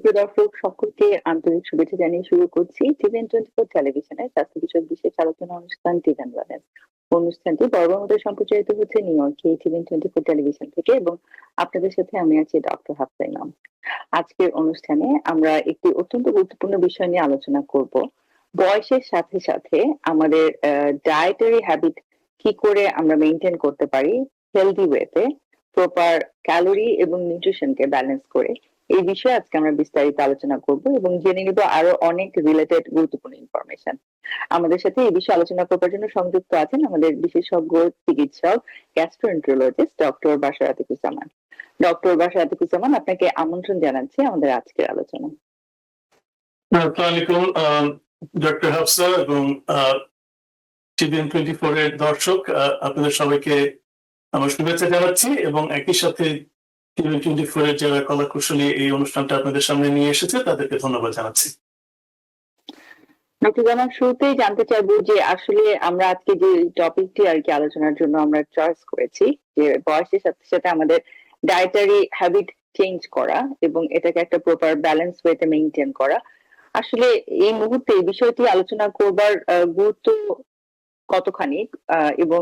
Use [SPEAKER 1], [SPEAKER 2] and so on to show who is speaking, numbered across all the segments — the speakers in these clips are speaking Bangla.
[SPEAKER 1] প্রিয় দর্শক সকলকে আন্তরিক শুভেচ্ছা জানিয়ে শুরু করছি টিভেন 24 টেলিভিশনের স্বাস্থ্য বিষয়ক বিশেষ আলোচনা অনুষ্ঠান টিভেন ওয়েলনেস। অনুষ্ঠানটি বর্গমতে সম্প্রচারিত হচ্ছে নিউ ইয়র্কে টিভেন 24 টেলিভিশন থেকে এবং আপনাদের সাথে আমি আছি ডক্টর হাফসা ইমাম। আজকের অনুষ্ঠানে আমরা একটি অত্যন্ত গুরুত্বপূর্ণ বিষয় নিয়ে আলোচনা করব। বয়সের সাথে সাথে আমাদের ডায়েটারি হ্যাবিট কি করে আমরা মেনটেন করতে পারি হেলদি ওয়েতে, প্রপার ক্যালোরি এবং নিউট্রিশনকে ব্যালেন্স করে। এই বিষয়ে আজকে আমরা বিস্তারিত আলোচনা করব এবং জেনে নিব আরো অনেক রিলেটেড গুরুত্বপূর্ণ ইনফরমেশন। আমাদের সাথে এই বিষয়ে আলোচনা করার জন্য সংযুক্ত আছেন আমাদের বিশেষজ্ঞ চিকিৎসক gastroenterologist doctor Bashar Atikuzzaman. Doctor Bashar Atikuzzaman, আপনাকে আমন্ত্রণ জানাচ্ছি আমাদের আজকের আলোচনা।
[SPEAKER 2] আসসালামু আলাইকুম ডক্টর হাফসা এবং টিভেন 24 এর দর্শক, আপনাদের সবাইকে আমার শুভেচ্ছা জানাচ্ছি এবং একই সাথে টিভেন 24 এর যারা কলাকুশলী এই অনুষ্ঠানটা আপনাদের সামনে নিয়ে এসেছে তাদেরকে ধন্যবাদ জানাচ্ছি।
[SPEAKER 1] ডক্টর জামান, শুরুতেই জানতে চাইবো যে আসলে আমরা আজকে যে টপিকটি আর কি আলোচনার জন্য আমরা চয়েস করেছি যে বয়সের সাথে সাথে আমাদের ডায়েটারি হ্যাবিট চেঞ্জ করা এবং এটাকে একটা প্রপার ব্যালেন্স ওয়েতে মেইনটেইন করা। আসলে এই মুহূর্তে এই বিষয়টি আলোচনা করবার গুরুত্ব কতখানি এবং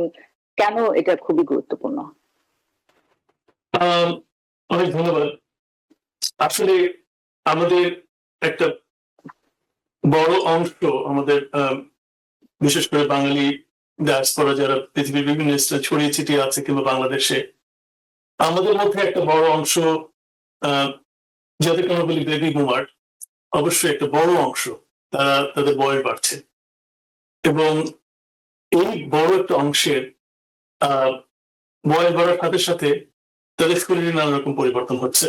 [SPEAKER 1] কেন এটা খুবই গুরুত্বপূর্ণ?
[SPEAKER 2] অনেক ধন্যবাদ। আসলে আমাদের একটা বড় অংশ আমাদের বিশেষ করে বাঙালি ডায়াসপোরা যারা পৃথিবীর বিভিন্ন স্থানে ছড়িয়ে ছিটিয়ে আছে কিংবা বাংলাদেশে, আমাদের মধ্যে একটা বড় অংশ যাদেরকে আমরা বলি বেবি বুমার, অবশ্যই একটা বড় অংশ তারা তাদের বয়স বাড়ছে এবং এই বড় একটা অংশের বয়স বাড়ার সাথে সাথে তাদের শরীরে নানা রকম পরিবর্তন হচ্ছে।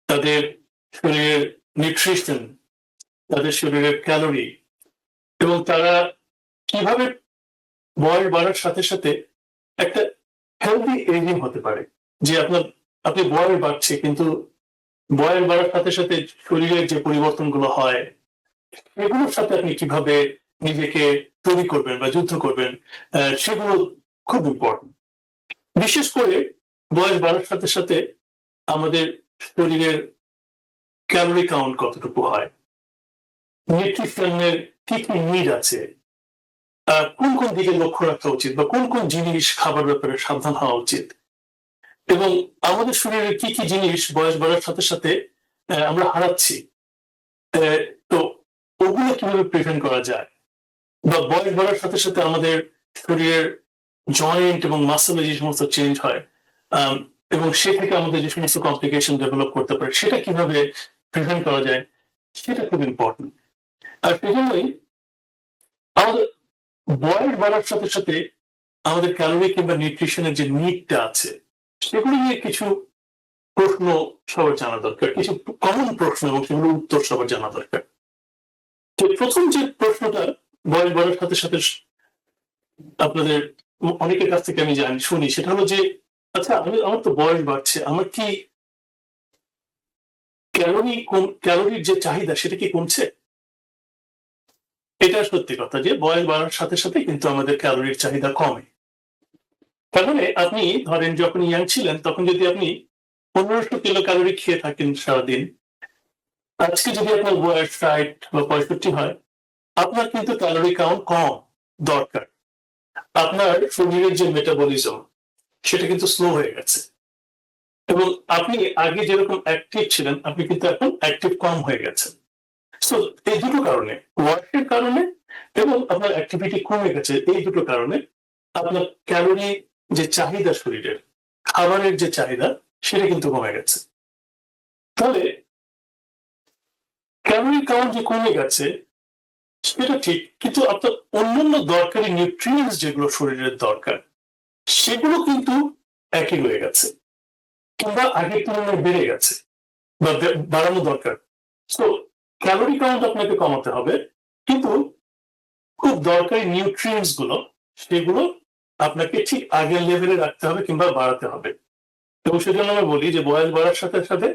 [SPEAKER 2] তাদের শরীরের নিউট্রিশন, তাদের শরীরের ক্যালোরি এবং তারা কিভাবে বয়স বাড়ার সাথে সাথে একটা হেলদি এজিং হতে পারে। যে আপনি বয়স বাড়ছে কিন্তু বয়স বাড়ার সাথে সাথে শরীরের যে পরিবর্তনগুলো হয় সেগুলোর সাথে আপনি কিভাবে নিজেকে তৈরি করবেন বা যুদ্ধ করবেন, সেগুলো খুব ইম্পর্টেন্ট। বিশেষ করে বয়স বাড়ার সাথে সাথে আমাদের শরীরের ক্যালোরি কাউন্ট কতটুকু হয়, নিউট্রিশনের কি কি নিড আছে, কোন কোন দিকে লক্ষ্য রাখা উচিত বা কোন কোন জিনিস খাবার ব্যাপারে সাবধান হওয়া উচিত এবং আমাদের শরীরের কি কি জিনিস বয়স বাড়ার সাথে সাথে আমরা হারাচ্ছি, তো ওগুলো কিভাবে প্রিভেন্ট করা যায় বা বয়স বাড়ার সাথে সাথে আমাদের শরীরের জয়েন্ট এবং মাসেলে যে সমস্ত চেঞ্জ হয় এবং সে থেকে আমাদের যে সমস্ত কমপ্লিকেশন ডেভেলপ করতে পারে সেটা কিভাবে প্রিভেন্ট করা যায়, সেটা খুব ইম্পর্টেন্ট। আর সেজন্যই আমাদের বয়স বাড়ার সাথে সাথে আমাদের ক্যালোরি কিংবা নিউট্রিশনের যে নিডটা আছে সেগুলো নিয়ে কিছু প্রশ্ন সবার জানা দরকার, কিছু কমন প্রশ্ন এবং সেগুলো উত্তর সবার জানা দরকার। তো প্রথম যে প্রশ্নটা বয়স বাড়ার সাথে সাথে আপনাদের অনেকের কাছ থেকে আমি শুনি, সেটা হলো যে আচ্ছা আমার তো বয়স বাড়ছে, আমার কি ক্যালোরির যে চাহিদা সেটা কি কমছে? এটা সত্যি কথা যে বয়স বাড়ার সাথে সাথে কিন্তু আমাদের ক্যালোরির চাহিদা কমে। তাহলে আপনি ধরেন যখন ইয়াং ছিলেন তখন যদি আপনি 1500 কিলো ক্যালোরি খেয়ে থাকেন সারাদিন, আজকে যদি আপনার বয়স 60 বা 65 হয়, আপনার কিন্তু ক্যালোরি কাউন্ট কম দরকার। আপনার শরীরের যে মেটাবলিজম সেটা কিন্তু স্লো হয়ে গেছে এবং আপনি আগে যেরকম অ্যাক্টিভ ছিলেন আপনি কিন্তু এখন অ্যাক্টিভ কম হয়ে গেছেন। সো এই দুটো কারণে, ওয়ার্কের কারণে এবং আপনার অ্যাক্টিভিটি কমে গেছে, এই দুটো কারণে আপনার ক্যালোরি যে চাহিদা, শরীরের খাবারের যে চাহিদা সেটা কিন্তু কমে গেছে। তাহলে ক্যালোরি কাউন্ট যে কমে গেছে সেটা ঠিক, কিন্তু আপনার অন্যান্য দরকারি নিউট্রিয়েন্টস যেগুলো শরীরের দরকার সেগুলো কিন্তু একই রয়ে গেছে কিংবা আগের তুলনায় বেড়ে গেছে বা বাড়ানো দরকার। সো ক্যালোরি কাউন্ট আপনাকে কমাতে হবে, কিন্তু খুব দরকারি নিউট্রিয়েন্টস গুলো সেগুলো আপনাকে ঠিক আগের লেভেলে রাখতে হবে কিংবা বাড়াতে হবে। এবং সেজন্য আমি বলি যে বয়স বাড়ার সাথে সাথে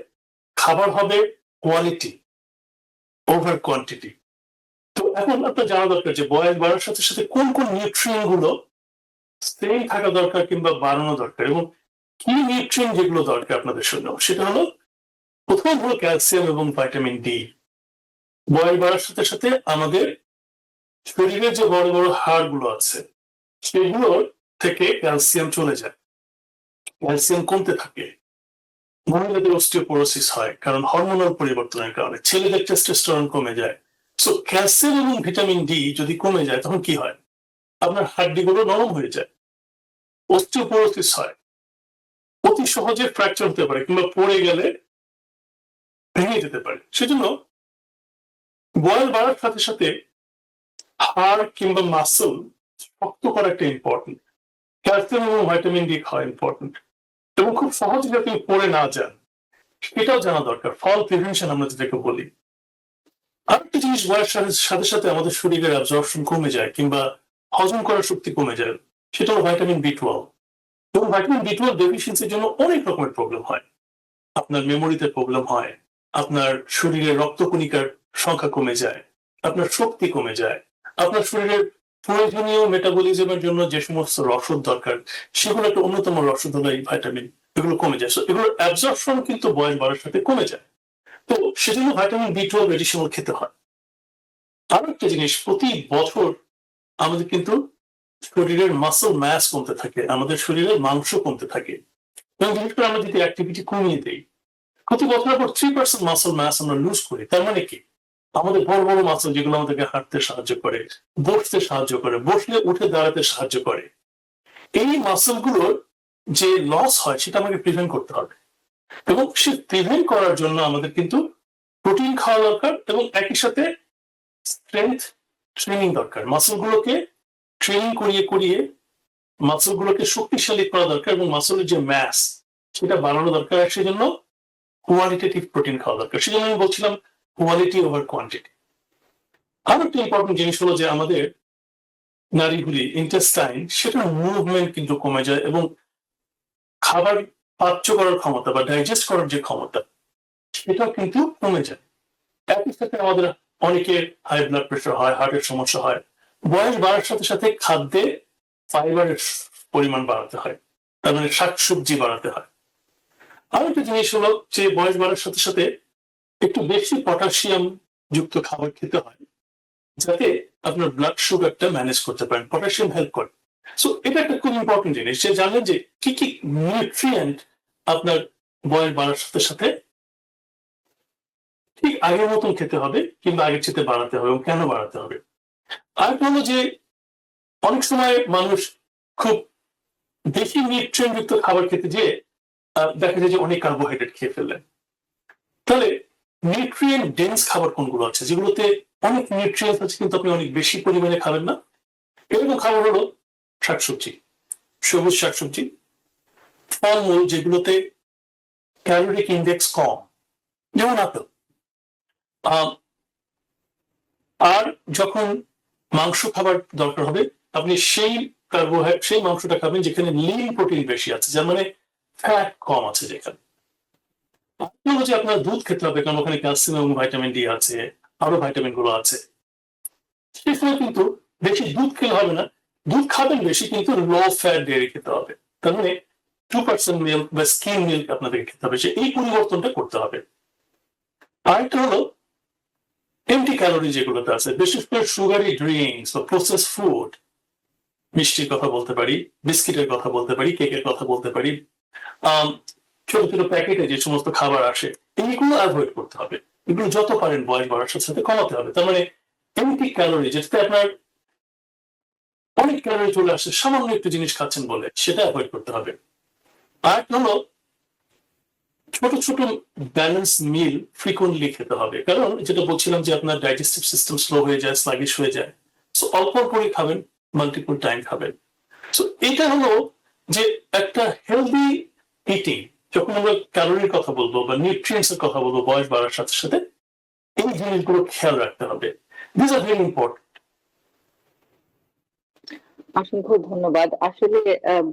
[SPEAKER 2] খাবার হবে কোয়ালিটি ওভার কোয়ান্টিটি। তো এখন আপনার জানা দরকার যে বয়স বাড়ার সাথে সাথে কোন কোন নিউট্রিয়েন্ট গুলো সেম থাকা দরকার কিংবা বাড়ানো দরকার এবং কি নিউট্রিয়েন্ট যেগুলো দরকার আপনাদের জন্য, সেটা হলো প্রথম হলো ক্যালসিয়াম এবং ভিটামিন ডি। বয়স বাড়ার সাথে সাথে আমাদের শরীরে যে বড় বড় হাড়গুলো আছে সেগুলোর থেকে ক্যালসিয়াম চলে যায়, ক্যালসিয়াম কমতে থাকে। মহিলাদের অস্টিওপোরোসিস হয় কারণ হরমোনাল পরিবর্তনের কারণে, ছেলেদের টেস্টোস্টেরন কমে যায়। সো ক্যালসিয়াম এবং ভিটামিন ডি যদি কমে যায় তখন কি হয়? আপনার হাড্ডিগুলো নরম হয়ে যায়, অস্টিওপোরোসিস হয়, অতি সহজে ফ্র্যাকচার হতে পারে কিংবা পড়ে গেলে ভেঙে যেতে পারে। সেজন্য বয়স বাড়ার সাথে সাথে হাড় কিংবা মাসল শক্ত করা একটা ইম্পর্টেন্ট। ক্যালসিয়াম এবং ভিটামিন ডি খাওয়া ইম্পর্টেন্ট এবং খুব সহজে যাতে পড়ে না যান সেটাও জানা দরকার। ফল প্রিভেনশন আমরা যেটাকে বলি। আরেকটা জিনিস, বয়সের সাথে সাথে আমাদের শরীরের অ্যাবজর্পশন কমে যায় কিংবা হজম করার শক্তি কমে যায়, সেটা হলো ভিটামিন বি 12। এবং ভিটামিন বি 12 ডেফিসিয়েন্সির জন্য অনেক রকমের প্রবলেম হয়। আপনার মেমোরিতে প্রবলেম হয়, আপনার শরীরে রক্তকণিকার সংখ্যা কমে যায়, আপনার শক্তি কমে যায়, আপনার শরীরের প্রয়োজনীয় মেটাবলিজমের জন্য যে সমস্ত রসদ দরকার সেগুলো একটা অন্যতম রসদ হলো এই ভিটামিন, এগুলো কমে যায়। এগুলোর অ্যাবজর্পশন কিন্তু বয়স বাড়ার সাথে কমে যায়। তো সেজন্য ভিটামিন বি 12 এডিশনাল খেতে হয়। আরো একটা জিনিস, প্রতি বছর আমাদের কিন্তু শরীরের মাসল ম্যাস কমতে থাকে, আমাদের শরীরের মাংস কমতে থাকে। এবং বিশেষ করে আমরা যদি অ্যাক্টিভিটি কমিয়ে দিই, প্রতি বছর পর 3% মাসল ম্যাস আমরা লুজ করি। তার মানে কি? আমাদের বড় বড় মাসল যেগুলো আমাদেরকে হাঁটতে সাহায্য করে, বসতে সাহায্য করে, বসলে উঠে দাঁড়াতে সাহায্য করে, এই মাসল গুলোর যে লস হয় সেটা আমাকে প্রিভেন্ট করতে হবে। এবং সে প্রিভেন্ট করার জন্য আমাদের কিন্তু প্রোটিন খাওয়া দরকার এবং একই সাথে স্ট্রেংথ ট্রেনিং দরকার। মাসলগুলোকে ট্রেনিং করিয়ে করিয়ে মাসলগুলোকে শক্তিশালী করা দরকার এবং মাসলের যে ম্যাস সেটা বাড়ানো দরকার। সেজন্য কোয়ালিটেটিভ প্রোটিন খাওয়া দরকার। সেজন্য আমি বলছিলাম কোয়ালিটি ওভার কোয়ান্টিটি। আরো একটা ইম্পর্টেন্ট জিনিস হলো যে আমাদের নারীগুলি ইন্টেস্টাইন, সেটার মুভমেন্ট কিন্তু কমে যায় এবং খাবার পাচ্য করার ক্ষমতা বা ডাইজেস্ট করার যে ক্ষমতা সেটাও কিন্তু কমে যায়। একই সাথে আমাদের অনেকের হাই ব্লাড প্রেশার হয়, হার্টের সমস্যা হয়। বয়স বাড়ার সাথে সাথে খাদ্যে ফাইবারের পরিমাণ বাড়াতে হয়, তার মানে শাকসবজি বাড়াতে হয়। আরো একটা জিনিস হলো যে বয়স বাড়ার সাথে সাথে একটু বেশি পটাশিয়াম যুক্ত খাবার খেতে হয় যাতে আপনার ব্লাড সুগারটা ম্যানেজ করতে পারেন। পটাশিয়াম হেল্প করে। সো এটা একটা খুব ইম্পর্টেন্ট জিনিস যে জানলেন যে কি কি নিউট্রিয়েন্ট আপনার বয়স বাড়ার সাথে সাথে ঠিক আগের মতন খেতে হবে কিংবা আগের চেয়ে বাড়াতে হবে এবং কেন বাড়াতে হবে। আরেকটা হলো যে অনেক সময় মানুষ খুব বেশি নিউট্রিয়েন্ট যুক্ত খাবার খেতে যেয়ে দেখা যায় যে অনেক কার্বোহাইড্রেট খেয়ে ফেললেন। তাহলে নিউট্রিয়েন্ট ডেন্স খাবার কোনগুলো আছে যেগুলোতে অনেক নিউট্রিয়েন্ট আছে কিন্তু আপনি অনেক বেশি পরিমাণে খাবেন না? এরকম খাবার হলো শাকসবজি, সবুজ শাকসবজি, ফলমূল যেগুলোতে ক্যালোরিক ইন্ডেক্স কম, যেমন আপেল। আর যখন মাংস খাবার দরকার হবে আপনি সেই সেই মাংসটা খাবেন যেখানে লিন প্রোটিন বেশি আছে, যার মানে ফ্যাট কম আছে যেখানে। হলো যে আপনার দুধ খেতে হবে কারণ ওখানে ক্যালসিয়াম এবং ভিটামিন ডি আছে, আরো ভিটামিন গুলো আছে। সেই সময় কিন্তু বেশি দুধ খেলে হবে না, দুধ খাবেন বেশি কিন্তু লো ফ্যাট ডেয়ারি খেতে হবে। তার মানে 2% মিল্ক বা স্কিম মিল্ক আপনাদেরকে খেতে হবে, এই পরিবর্তনটা করতে হবে। আরেকটা হলো এমটি ক্যালোরি যেগুলোতে আছে, বিশেষ করে সুগারি ড্রিঙ্কস বা প্রসেস ফুড, মিষ্টির কথা বলতে পারি, বিস্কিটের কথা বলতে পারি, কেকের কথা বলতে পারি, ছোট ছোট প্যাকেটে যে সমস্ত খাবার আসে এইগুলো অ্যাভয়েড করতে হবে। এগুলো যত পারেন বয়স বাড়ার সাথে সাথে কমাতে হবে। তার মানে এমটি ক্যালোরি, যেটাতে আপনার অনেক ক্যালোরি চলে আসছে সামান্য একটু জিনিস খাচ্ছেন বলে, সেটা অ্যাভয়েড করতে হবে। আর হলো ছোট ছোট ব্যালেন্স মিল ফ্রিকোয়েন্টলি খেতে হবে, কারণ যেটা বলছিলাম যে আপনার ডাইজেস্টিভ সিস্টেম স্লো হয়ে যায়, স্লাগিশ হয়ে যায়। সো অল্প করে খাবেন, মাল্টিপল টাইম খাবেন। সো এটা হলো যে একটা হেলদি ইটিং। যখন আমরা ক্যালোরির কথা বলবো বা নিউট্রিয়েন্টস এর কথা বলবো বয়স বাড়ার সাথে সাথে এই জিনিসগুলো খেয়াল রাখতে হবে। This are very important.
[SPEAKER 1] অসংখ্য ধন্যবাদ। আসলে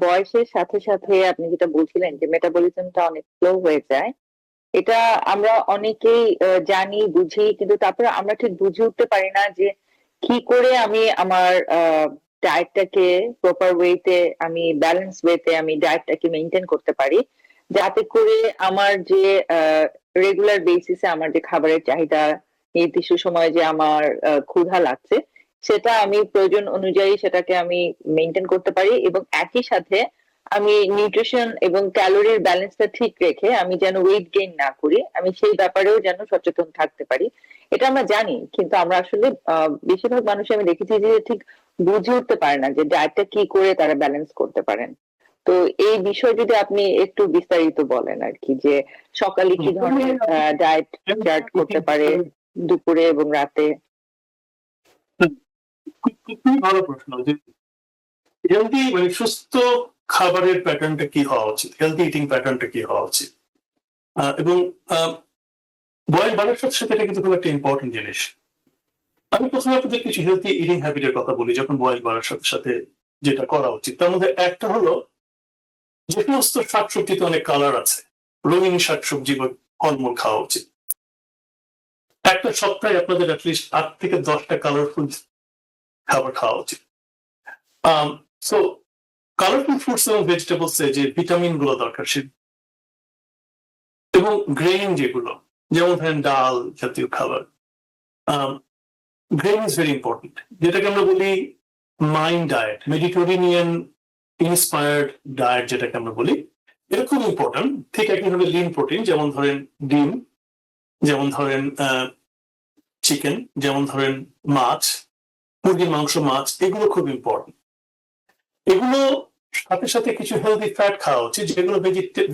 [SPEAKER 1] বয়সের সাথে সাথে আপনি যেটা বলছিলেন যে মেটাবলিজমটা অনেক স্লো হয়ে যায়, এটা আমরা অনেকেই জানি বুঝি, কিন্তু তারপরে আমরা ঠিক বুঝে উঠতে পারি না যে কি করে আমি আমার ডায়েটটাকে প্রপার ওয়েতে, আমি ব্যালেন্স ওয়েতে আমি ডায়েটটাকে মেনটেন করতে পারি, যাতে করে আমার যে রেগুলার বেসিসে আমার যে খাবারের চাহিদা, নির্দিষ্ট সময়ে যে আমার ক্ষুধা লাগছে, সেটা আমি প্রয়োজন অনুযায়ী সেটাকে আমি মেইনটেইন করতে পারি, এবং একই সাথে আমি নিউট্রিশন এবং ক্যালোরির ব্যালেন্সটা ঠিক রেখে আমি যেন ওয়েট গেইন না করি, আমি সেই ব্যাপারেও যেন সচেতন থাকতে পারি। এটা আমরা জানি, কিন্তু আমরা আসলে বেশিরভাগ মানুষ আমি দেখেছি যে ঠিক বুঝে উঠতে পারে না যে ডায়েটটা কি করে তারা ব্যালেন্স করতে পারেন। তো এই বিষয়ে যদি আপনি একটু বিস্তারিত বলেন আর কি, যে সকালে কি ধরনের ডায়েট চার্ট করতে পারে, দুপুরে এবং রাতে।
[SPEAKER 2] খুবই ভালো প্রশ্ন যে হেলদি মানে সুস্থ খাবারের প্যাটার্নটা কি হওয়া উচিত, হেলদি ইটিং প্যাটার্নটা কি হওয়া উচিত। এবং বয়স বাড়ার সাথে সাথে এটা কিন্তু খুব একটা ইম্পর্টেন্ট জিনিস। আমি প্রথমে আপনাদের কিছু হেলদি ইটিং হ্যাবিটের কথা বলি যখন বয়স বাড়ার সাথে সাথে যেটা করা উচিত। তার মধ্যে একটা হলো যে সমস্ত শাকসবজিতে অনেক কালার আছে, রঙিন শাকসবজি বা ফলমূল খাওয়া উচিত। একটা সপ্তাহে আপনাদের অ্যাটলিস্ট 8 থেকে 10টা কালারফুল খাবার খাওয়া উচিত। সো কালারফুল ফ্রুটস এবং ভেজিটেবলস এ যে ভিটামিন গুলো দরকার এবং গ্রেইন যেগুলো, যেমন ধরেন ডাল জাতীয় খাবার, গ্রেইন ইজ ভেরি ইম্পর্টেন্ট, যেটাকে আমরা বলি mind diet, Mediterranean inspired diet যেটাকে আমরা বলি, এটা খুব ইম্পর্টেন্ট। ঠিক একইভাবে লিন প্রোটিন, যেমন ধরেন ডিম, যেমন ধরেন চিকেন, যেমন ধরেন মাছ, মুরগির মাংস, মাছ, এগুলো খুব ইম্পর্টেন্ট। এগুলো সাথে সাথে কিছু হেলদি ফ্যাট খাওয়া উচিত যেগুলো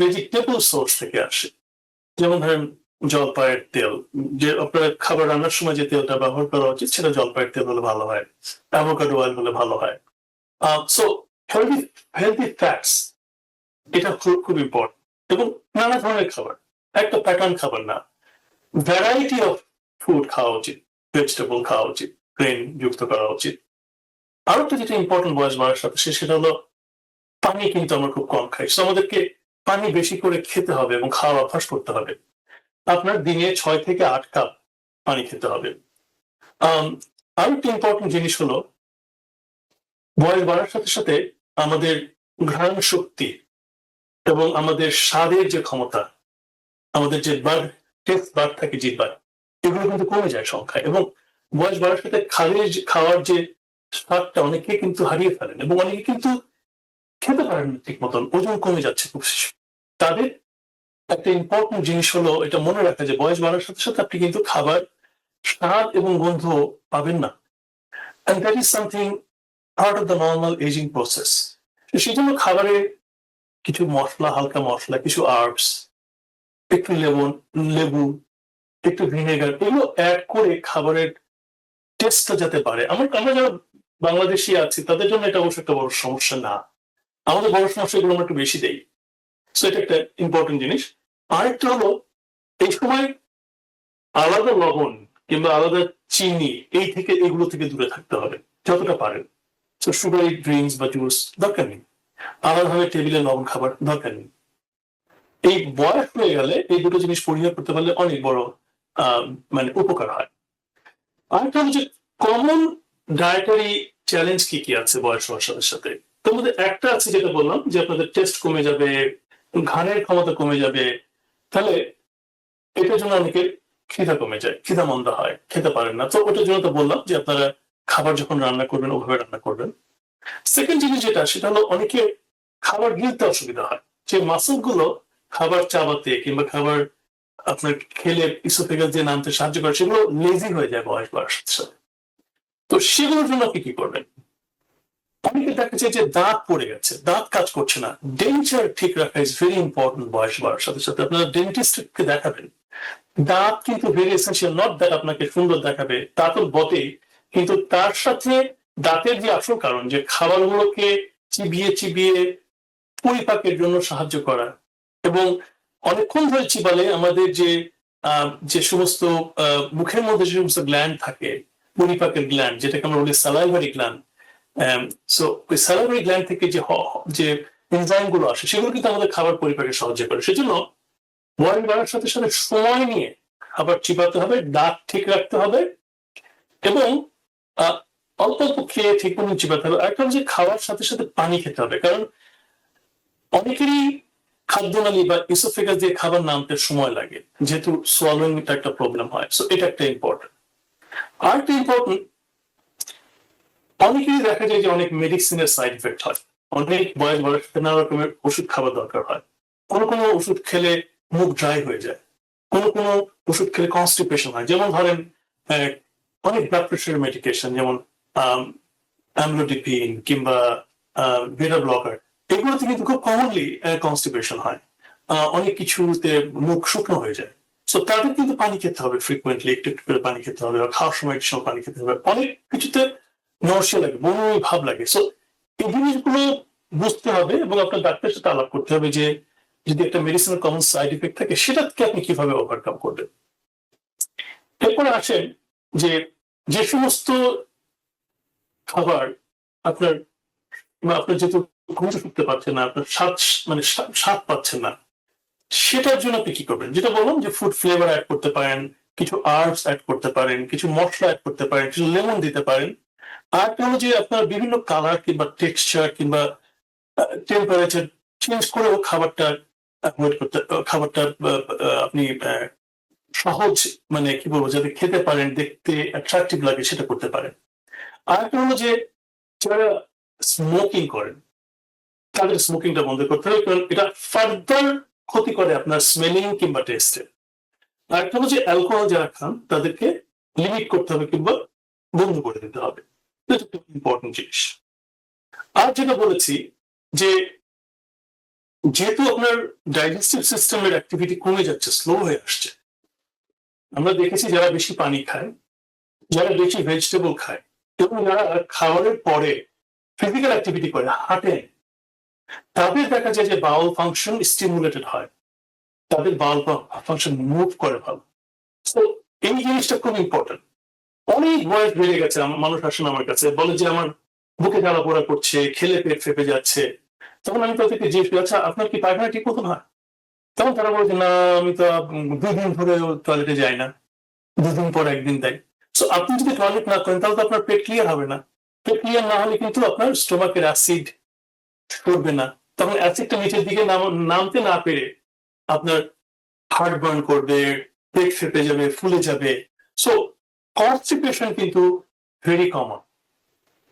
[SPEAKER 2] ভেজিটেবল সোর্স থেকে আসে, যেমন ধরেন জলপাইয়ের তেল, যে আপনার খাবার রান্নার সময় যে তেলটা ব্যবহার করা উচিত সেটা জলপাইয়ের তেল হলে ভালো হয়, অ্যাভোকাডো অয়েল হলে ভালো হয়। সো হেলদি হেলদি ফ্যাটস এটা খুব ইম্পর্টেন্ট। এবং নানা ধরনের খাবার, একটা প্যাটার্ন খাবার না, ভ্যারাইটি অফ ফুড খাওয়া উচিত, ভেজিটেবল খাওয়া উচিত, গ্রেন যুক্ত করা উচিত। আরো একটা যেটা ইম্পর্টেন্ট বয়স বাড়ার সাথে সেটা হলো পানি কিন্তু আমরা খুব কম খাই। আমাদেরকে পানি বেশি করে খেতে হবে এবং খাওয়ার অভ্যাস করতে হবে। আপনার দিনে 6 থেকে 8 কাপ পানি খেতে হবে। আরো একটা ইম্পর্টেন্ট জিনিস হলো বয়স বাড়ার সাথে সাথে আমাদের ঘ্রাণ শক্তি এবং আমাদের স্বাদের যে ক্ষমতা, আমাদের যে টেস্ট বার্ড থাকে জিহ্বার, এগুলো কিন্তু কমে যায় সংখ্যায়। এবং বয়স বাড়ার সাথে খাওয়ার যে স্বাদটা অনেকে কিন্তু হারিয়ে ফেলেন এবং অনেকে কিন্তু খেতে পারেন না ঠিক মতন, ওজন কমে যাচ্ছে খুব তাদের। একটা ইম্পর্টেন্ট জিনিস হলো এটা মনে রাখা যে বয়স বাড়ার সাথে সাথে আপনি কিন্তু খাবার স্বাদ এবং গন্ধ পাবেন না, and that is something part of the normal aging process. সেই জন্য খাবারে কিছু মশলা, হালকা মশলা, কিছু আর্বস, একটু লেবু, একটু ভিনেগার, এগুলো অ্যাড করে খাবারের টেস্টটা যাতে পারে। আমরা যারা বাংলাদেশি আছি তাদের জন্য এটা অবশ্য একটা বড় সমস্যা না, আমাদের বড় সমস্যা এগুলো আমরা একটু বেশি দেই। সো এটা একটা ইম্পর্টেন্ট জিনিস। আরেকটা হলো এই সময় আলাদা লবণ কিংবা আলাদা চিনি এগুলো থেকে দূরে থাকতে হবে যতটা পারেন। সো সুগারি ড্রিঙ্কস বা জুস দরকার নেই, আলাদাভাবে টেবিলে লবণ খাবার দরকার নেই। এই বয়স হয়ে গেলে এই দুটো জিনিস পরিহার করতে পারলে অনেক বড় মানে উপকার হয়। আরেকটা হলো যে কমন ডায়েটারি চ্যালেঞ্জ কি কি আছে বয়স হওয়ার সাথে সাথে। তার মধ্যে একটা আছে যেটা বললাম যে আপনাদের টেস্ট কমে যাবে, ঘাড়ের ক্ষমতা কমে যাবে, তাহলে এটার জন্য অনেকের খিদা কমে যায়, খিদা মন্দা হয়, খেতে পারেন না। তো ওটার জন্য তো বললাম যে আপনারা খাবার যখন রান্না করবেন ওভাবে রান্না করবেন। সেকেন্ড জিনিস যেটা সেটা হলো অনেকে খাবার গিলতে অসুবিধা হয়, যে মাসল গুলো খাবার চাবাতে কিংবা খাবার আপনার খেলে ইসোফেগাস দিয়ে নামতে সাহায্য করে, সেগুলো লেজি হয়ে যায় বয়স বাড়ার সাথে সাথে। তো সেগুলোর জন্য আপনি কি করবেন? অনেকে দেখা যায় যে দাঁত পড়ে গেছে, দাঁত কাজ করছে না, ডেন্চার ঠিক রাখা ইজ ভেরি ইম্পর্টেন্ট। বয়স বাড়ার সাথে সাথে আপনারা ডেন্টিস্টকে দেখাবেন। দাঁত কিন্তু ভেরি এসেন্সিয়াল, নট দ্যাট আপনাকে সুন্দর দেখাবে, তা তো বটেই, কিন্তু তার সাথে দাঁতের যে আসল কারণ যে খাবারগুলোকে চিবিয়ে চিবিয়ে পরিপাকের জন্য সাহায্য করা, এবং অনেকক্ষণ ধরে চিবালে আমাদের যে সমস্ত মুখের মধ্যে যে সমস্ত গ্ল্যান্ড থাকে, পরিপাকের গ্ল্যান্ড যেটাকে আমরা বলি সালাইভারি গ্ল্যান্ড, সো ওই সালাইভারি গ্ল্যান্ড থেকে যে এনজাইম গুলো আসে সেগুলো কিন্তু আমাদের খাবার পরিপাকে সাহায্য করে। সেজন্য বয়স বাড়ার সাথে সাথে সময় নিয়ে খাবার চিবাতে হবে, দাঁত ঠিক রাখতে হবে এবং অল্প অল্প খেয়ে ঠিক মতো চিবাতে হবে। আরেকটা হচ্ছে খাওয়ার সাথে সাথে পানি খেতে হবে, কারণ অনেকেরই খাদ্যনালী বা ইসোফেগাস দিয়ে খাবার নামতে সময় লাগে, যেহেতু সোয়ালোইং একটা প্রবলেম হয়। সো এটা একটা ইম্পর্টেন্ট। আর একটা ইম্পর্টেন্ট, অনেকেরই দেখা যায় যে অনেক মেডিসিনের সাইড এফেক্ট হয়, অনেক বয়স বাড়ার সাথে নানা রকমের ওষুধ খাবার দরকার হয়। কোনো কোনো ওষুধ খেলে মুখ ড্রাই হয়ে যায়, কোনো কোনো ওষুধ খেলে কনস্টিপেশন হয়। যেমন ধরেন অনেক ব্লাড প্রেশারের মেডিকেশন, যেমন অ্যামলোডিপিন কিংবা বেটা ব্লকার, এগুলোতে কিন্তু খুব কমনলি কনস্টিপেশন হয়। অনেক কিছুতে মুখ শুকনো হয়ে যায়। সো তাদের কিন্তু পানি খেতে হবে, ফ্রিকুয়েন্টলি একটু একটু করে পানি খেতে হবে, বা খাওয়ার সময় একটু সময় পানি খেতে হবে। অনেক কিছুতে নরসিয়া লাগে, বমি ভাব লাগে। সো এই জিনিসগুলো বুঝতে হবে এবং আপনার ডাক্তারের সাথে আলাপ করতে হবে যে যদি একটা মেডিসিনের কমন সাইড ইফেক্ট থাকে সেটাকে আপনি কিভাবে ওভারকাম করবেন। এরপরে আসেন যে যে সমস্ত খাবার আপনার আপনার যেহেতু ঘুম শুকতে পারছেন না, আপনার স্বাদ মানে স্বাদ পাচ্ছেন না, সেটার জন্য আপনি কি করবেন? যেটা বললাম যে ফুড ফ্লেভার অ্যাড করতে পারেন, কিছু আর্বস অ্যাড করতে পারেন, কিছু মশলা অ্যাড করতে পারেন, কিছু লেমন দিতে পারেন। আর হলো যে আপনার বিভিন্ন কালার কিংবা টেক্সচার কিংবা টেম্পারেচার চেঞ্জ করেও খাবারটা অ্যাভয়েড করতে, খাবারটা আপনি সহজ মানে কি বলবো, যাতে খেতে পারেন, দেখতে অ্যাট্রাকটিভ লাগে সেটা করতে পারেন। আর একটা হলো যে যারা স্মোকিং করেন তাদের স্মোকিংটা বন্ধ করতে হবে, কারণ এটা ফার্দার ক্ষতি করে আপনার স্মেলিং কিংবা টেস্টে। আর একটা হলো যে অ্যালকোহল যারা খান তাদেরকে লিমিট করতে হবে কিংবা বন্ধ করে দিতে হবে। এটা একটা ইম্পর্টেন্ট জিনিস। আর যেটা বলেছি যে যেহেতু আপনার ডাইজেস্টিভ সিস্টেমের অ্যাক্টিভিটি কমে যাচ্ছে, স্লো হয়ে আসছে, আমরা দেখেছি যারা বেশি পানি খায়, যারা বেশি ভেজিটেবল খায় এবং যারা খাবারের পরে ফিজিক্যাল অ্যাক্টিভিটি করে, হাঁটে, তাদের দেখা যায় যে বাউল ফাংশন স্টিমুলেটেড হয়, তাদের বাউল ফাংশন মুভ করে ভালো। তো এই জিনিসটা খুব ইম্পর্টেন্ট। অনেক বয়স বেড়ে গেছে, মানুষ আসেন আমার কাছে বলে যে আমার বুকে জ্বালা পোড়া করছে, খেলে পেট ফেপে যাচ্ছে। তখন আমি তাদেরকে জিজ্ঞেস করি, আচ্ছা আপনার কি পায়খানা ঠিক মতো হয়? তখন তারা বলে যে না, আমি তো 2 দিন ধরে টয়লেটে যাই না, 2 দিন পর একদিন দেয়। সো আপনি যদি টয়লেট না করেন তাহলে তো আপনার পেট ক্লিয়ার হবে না। পেট ক্লিয়ার না হলে কিন্তু আপনার স্টোমাকের অ্যাসিড করবে না, তখন অ্যাসিডটা নিচের দিকে নামতে না পেরে আপনার হার্ট বার্ন করবে, পেট ফেপে যাবে, ফুলে যাবে। সো কনস্টিপেশন কিন্তু ভেরি কমন,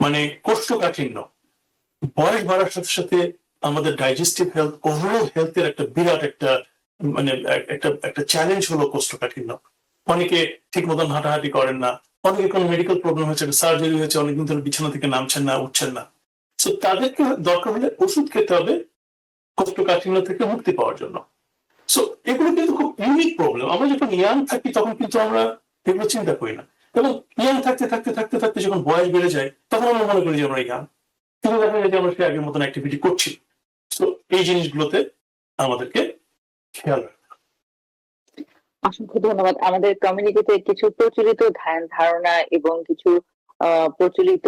[SPEAKER 2] মানে কোষ্ঠকাঠিন্য। বয়স বাড়ার সাথে সাথে আমাদের ডাইজেস্টিভ হেলথ, ওভারঅল হেলথের একটা বিরাট একটা মানে একটা চ্যালেঞ্জ হলো কোষ্ঠকাঠিন্য। অনেকে ঠিক মতন হাঁটাহাঁটি করেন না, অনেকে কোনো মেডিকেল প্রবলেম হয়েছে, সার্জারি হয়েছে, অনেকদিন ধরে বিছানা থেকে নামছেন না, উঠছেন না। সো তাদেরকে দরকার হলে ওষুধ খেতে হবে কোষ্ঠকাঠিন্য থেকে মুক্তি পাওয়ার জন্য। সো এগুলো কিন্তু খুব ইউনিক প্রবলেম। আমরা যখন ইয়াং থাকি তখন কিন্তু আমরা এগুলো চিন্তা করি না, এবং ইয়াং থাকতে থাকতে থাকতে থাকতে যখন বয়স বেড়ে যায় তখন আমরা মনে করি যে আমরা ইয়াং, কিন্তু দেখা যায় যে আমরা সে আগের মতন অ্যাক্টিভিটি করছি। তো এই জিনিসগুলোতে আমাদেরকে খেয়াল রাখতে হবে।
[SPEAKER 1] অসংখ্য ধন্যবাদ। আমাদের কমিউনিটিতে কিছু প্রচলিত ধারণা এবং কিছু প্রচলিত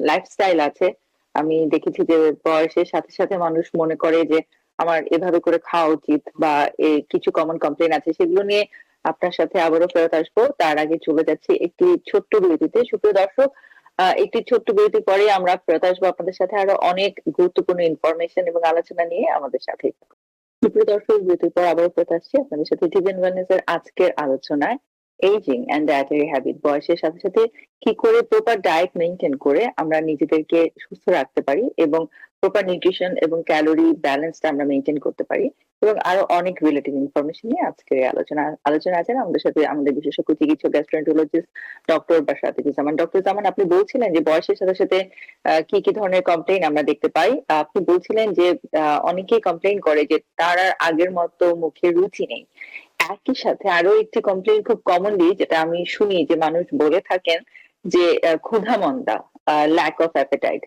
[SPEAKER 1] লাইফস্টাইল আছে। আমি দেখেছি যে বয়সের সাথে সাথে মানুষ মনে করে যে আমার এভাবে করে খাওয়া উচিত, বা কিছু কমন কমপ্লেন আছে, সেগুলো নিয়ে আপনার সাথে আবারও ফেরত আসবো। তার আগে চলে যাচ্ছি একটি ছোট্ট বিরতিতে। সুপ্রিয় দর্শক, একটি ছোট্ট বিরতি পরে আমরা ফেরত আসবো আপনাদের সাথে আরো অনেক গুরুত্বপূর্ণ ইনফরমেশন এবং আলোচনা নিয়ে। আমাদের সাথে সুপ্রিয় দর্শক, বিরতির পর আবারও ফেরত আসছি আপনাদের সাথে টিভেন ওয়েলনেসের আজকের আলোচনায় এইজিং এন্ড ডায়েটারি হ্যাবিট। বয়সের সাথে সাথে কি করে প্রপার ডায়েট মেনটেন করে আমরা নিজেদেরকে সুস্থ রাখতে পারি এবং প্রপার নিউট্রিশন এবং ক্যালোরি ব্যালেন্সটা আমরা মেনটেন করতে পারি, এবং আরো অনেক রিলেটিভ ইনফরমেশন নিয়ে আজকের এই আলোচনা আছেন আমাদের সাথে আমাদের বিশেষজ্ঞ চিকিৎসক গ্যাস্ট্রোএন্টারোলজিস্ট ডক্টর বাসাতিকুর জামান। ডক্টর জামান, আপনি বলছিলেন যে বয়সের সাথে সাথে কি কি ধরনের কমপ্লেইন আমরা দেখতে পাই। আপনি বলছিলেন যে অনেকেই কমপ্লেইন করে যে তার আর আগের মতো মুখে রুচি নেই। একই সাথে আরো একটি কমপ্লেইন খুব কমনলি যেটা আমি শুনি যে মানুষ বলে থাকেন যে ক্ষুধা মন্দা, ল্যাক অফ অ্যাপেটাইট,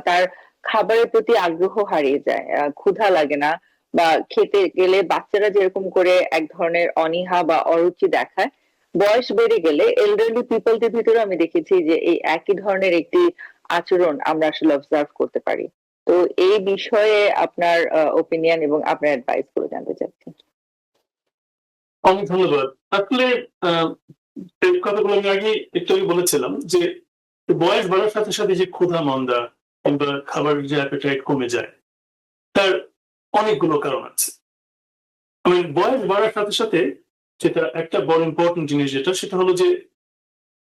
[SPEAKER 1] তার খাবারের প্রতি আগ্রহ হারিয়ে যায়, ক্ষুধা লাগে না, বা খেতে গেলে বাচ্চারা যেরকম করে এক ধরনের অনীহা বা অরুচি দেখায়, বয়স বেড়ে গেলে এলডারলি পিপলদের ভিতরে আমি দেখেছি যে এই একই ধরনের একটি আচরণ আমরা আসলে অবজার্ভ করতে পারি। তো এই বিষয়ে আপনার ওপিনিয়ন এবং আপনার অ্যাডভাইস গুলো জানতে চাচ্ছি।
[SPEAKER 2] অনেক ধন্যবাদ। আসলে এই কথাগুলো আমি আগে একটু আগে বলেছিলাম যে বয়স বাড়ার সাথে সাথে যে ক্ষুধা মন্দা কিংবা খাবারের যে অ্যাপেটাইট কমে যায়, তার অনেকগুলো কারণ আছে। বয়স বাড়ার সাথে সাথে যেটা একটা বড় ইম্পর্টেন্ট জিনিস যেটা সেটা হলো যে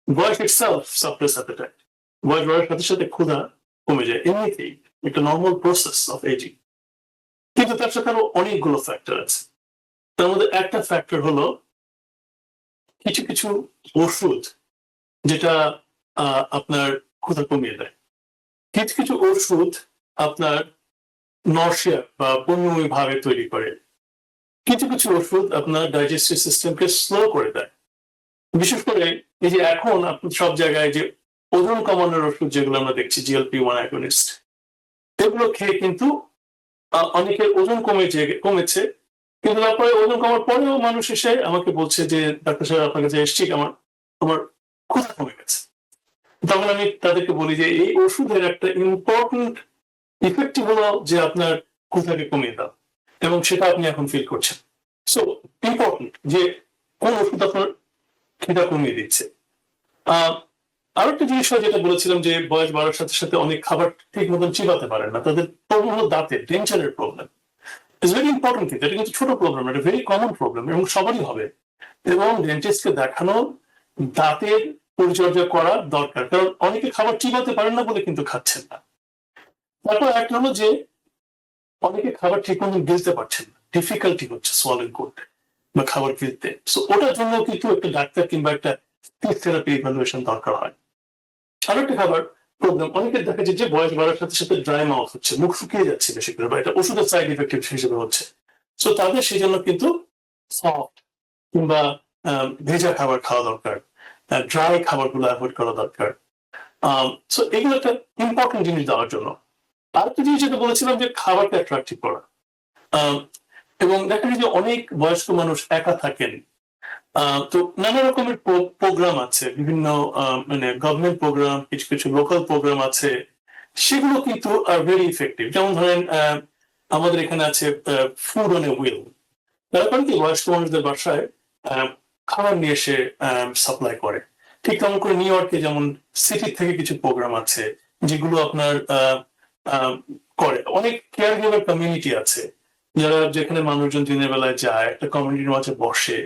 [SPEAKER 2] বয়স ইটসেলফ সাপ্রেস অ্যাপেটাইট। বয়স বাড়ার সাথে সাথে ক্ষুধা কমে যায় এমনিতেই, একটা নর্মাল প্রসেস অফ এজিং। কিন্তু তার সাথে আরো অনেকগুলো ফ্যাক্টর আছে। তার মধ্যে একটা ফ্যাক্টর হলো কিছু কিছু ওষুধ যেটা আপনার ক্ষুধা কমিয়ে দেয়। কিছু কিছু ওষুধ আপনার নরসিয়া বা বমি ভাবে তৈরি করে। কিছু কিছু ওষুধ আপনার ডাইজেস্টিভ সিস্টেমকে স্লো করে দেয়। বিশেষ করে এই যে এখন আপনি সব জায়গায় যে ওজন কমানোর ওষুধ যেগুলো আমরা দেখছি GLP-1 অ্যাগনিস্ট, এগুলো খেয়ে কিন্তু অনেকের ওজন কমেছে, কিন্তু তারপরে ওজন কমার পরেও মানুষ এসে আমাকে বলছে যে ডাক্তার সাহেব আপনার কাছে এসছি, আমার ক্ষুধা কমে গেছে। তখন আমি তাদেরকে বলি যে এই ওষুধের একটা ইম্পর্টেন্ট ইফেক্টই হলো যে আপনার ক্ষুধাকে কমিয়ে দাও, এবং সেটা আপনি এখন ফিল করছেন। সো ইম্পর্টেন্ট যে কোন ওষুধ আপনার খিদা কমিয়ে দিচ্ছে। আরো একটা জিনিস যেটা বলেছিলাম যে বয়স বাড়ার সাথে সাথে অনেক খাবার ঠিক মতন চিবাতে পারেন না, তাদের প্রবলেম হলো দাঁতের ডেঞ্চারের প্রবলেম। ইটস ভেরি ইম্পর্টেন্ট, কিন্তু এটা কিন্তু ছোট প্রবলেম, এটা ভেরি কমন প্রবলেম এবং সবারই হবে। এবং ডেন্টিস্টকে দেখানো, দাঁতের পরিচর্যা করা দরকার, কারণ অনেকে খাবার চিবাতে পারেন না বলে কিন্তু খাচ্ছেন না। তারপর একটা হলো যে অনেকে খাবার ঠিক মতন গিলতে পারছেন না, ডিফিকাল্টি হচ্ছে সোয়ালিং করতে বা খাবার গিলতে। সো ওটার জন্য কিন্তু একটা ডাক্তার কিংবা একটা স্পিচ থেরাপি ইভ্যালুয়েশন দরকার হয়। আরো একটা খাবার প্রবলেম, অনেকের দেখা যায় যে বয়স বাড়ার সাথে সাথে ড্রাই মাউথ হচ্ছে, মুখ শুকিয়ে যাচ্ছে বেশি করে, বা এটা ওষুধের সাইড ইফেক্ট হিসেবে হচ্ছে। সো তাদের সেই জন্য কিন্তু সফট কিংবা ভেজা খাবার খাওয়া দরকার, ড্রাই খাবারগুলো অ্যাভয়েড করা দরকার। সো এগুলো একটা ইম্পর্টেন্ট জিনিস দেওয়ার জন্য। আরেকটা জিনিস যেটা বলেছিলাম যে খাবারকে অ্যাট্রাকটিভ করা, এবং দেখা যায় যে অনেক বয়স্ক মানুষ একা থাকেন। তো নানা রকমের প্রোগ্রাম আছে, বিভিন্ন মানে গভর্নমেন্ট প্রোগ্রাম, কিছু কিছু লোকাল প্রোগ্রাম আছে, সেগুলো কিন্তু আর ভেরি ইফেক্টিভ। যেমন ধরেন আমাদের এখানে আছে ফুড অন এ হুইল। তারা কি বয়স্ক মানুষদের বাসায় খাবার নিয়ে এসে সাপ্লাই করে। ঠিক তেমন করে নিউ ইয়র্কে যেমন সিটি থেকে কিছু প্রোগ্রাম আছে যেগুলো আপনার করে। অনেক কেয়ার গিভার কমিউনিটি আছে যারা, যেখানে মানুষজন দিনের বেলায় যায়, একটা কমিউনিটির মাঝে বসে,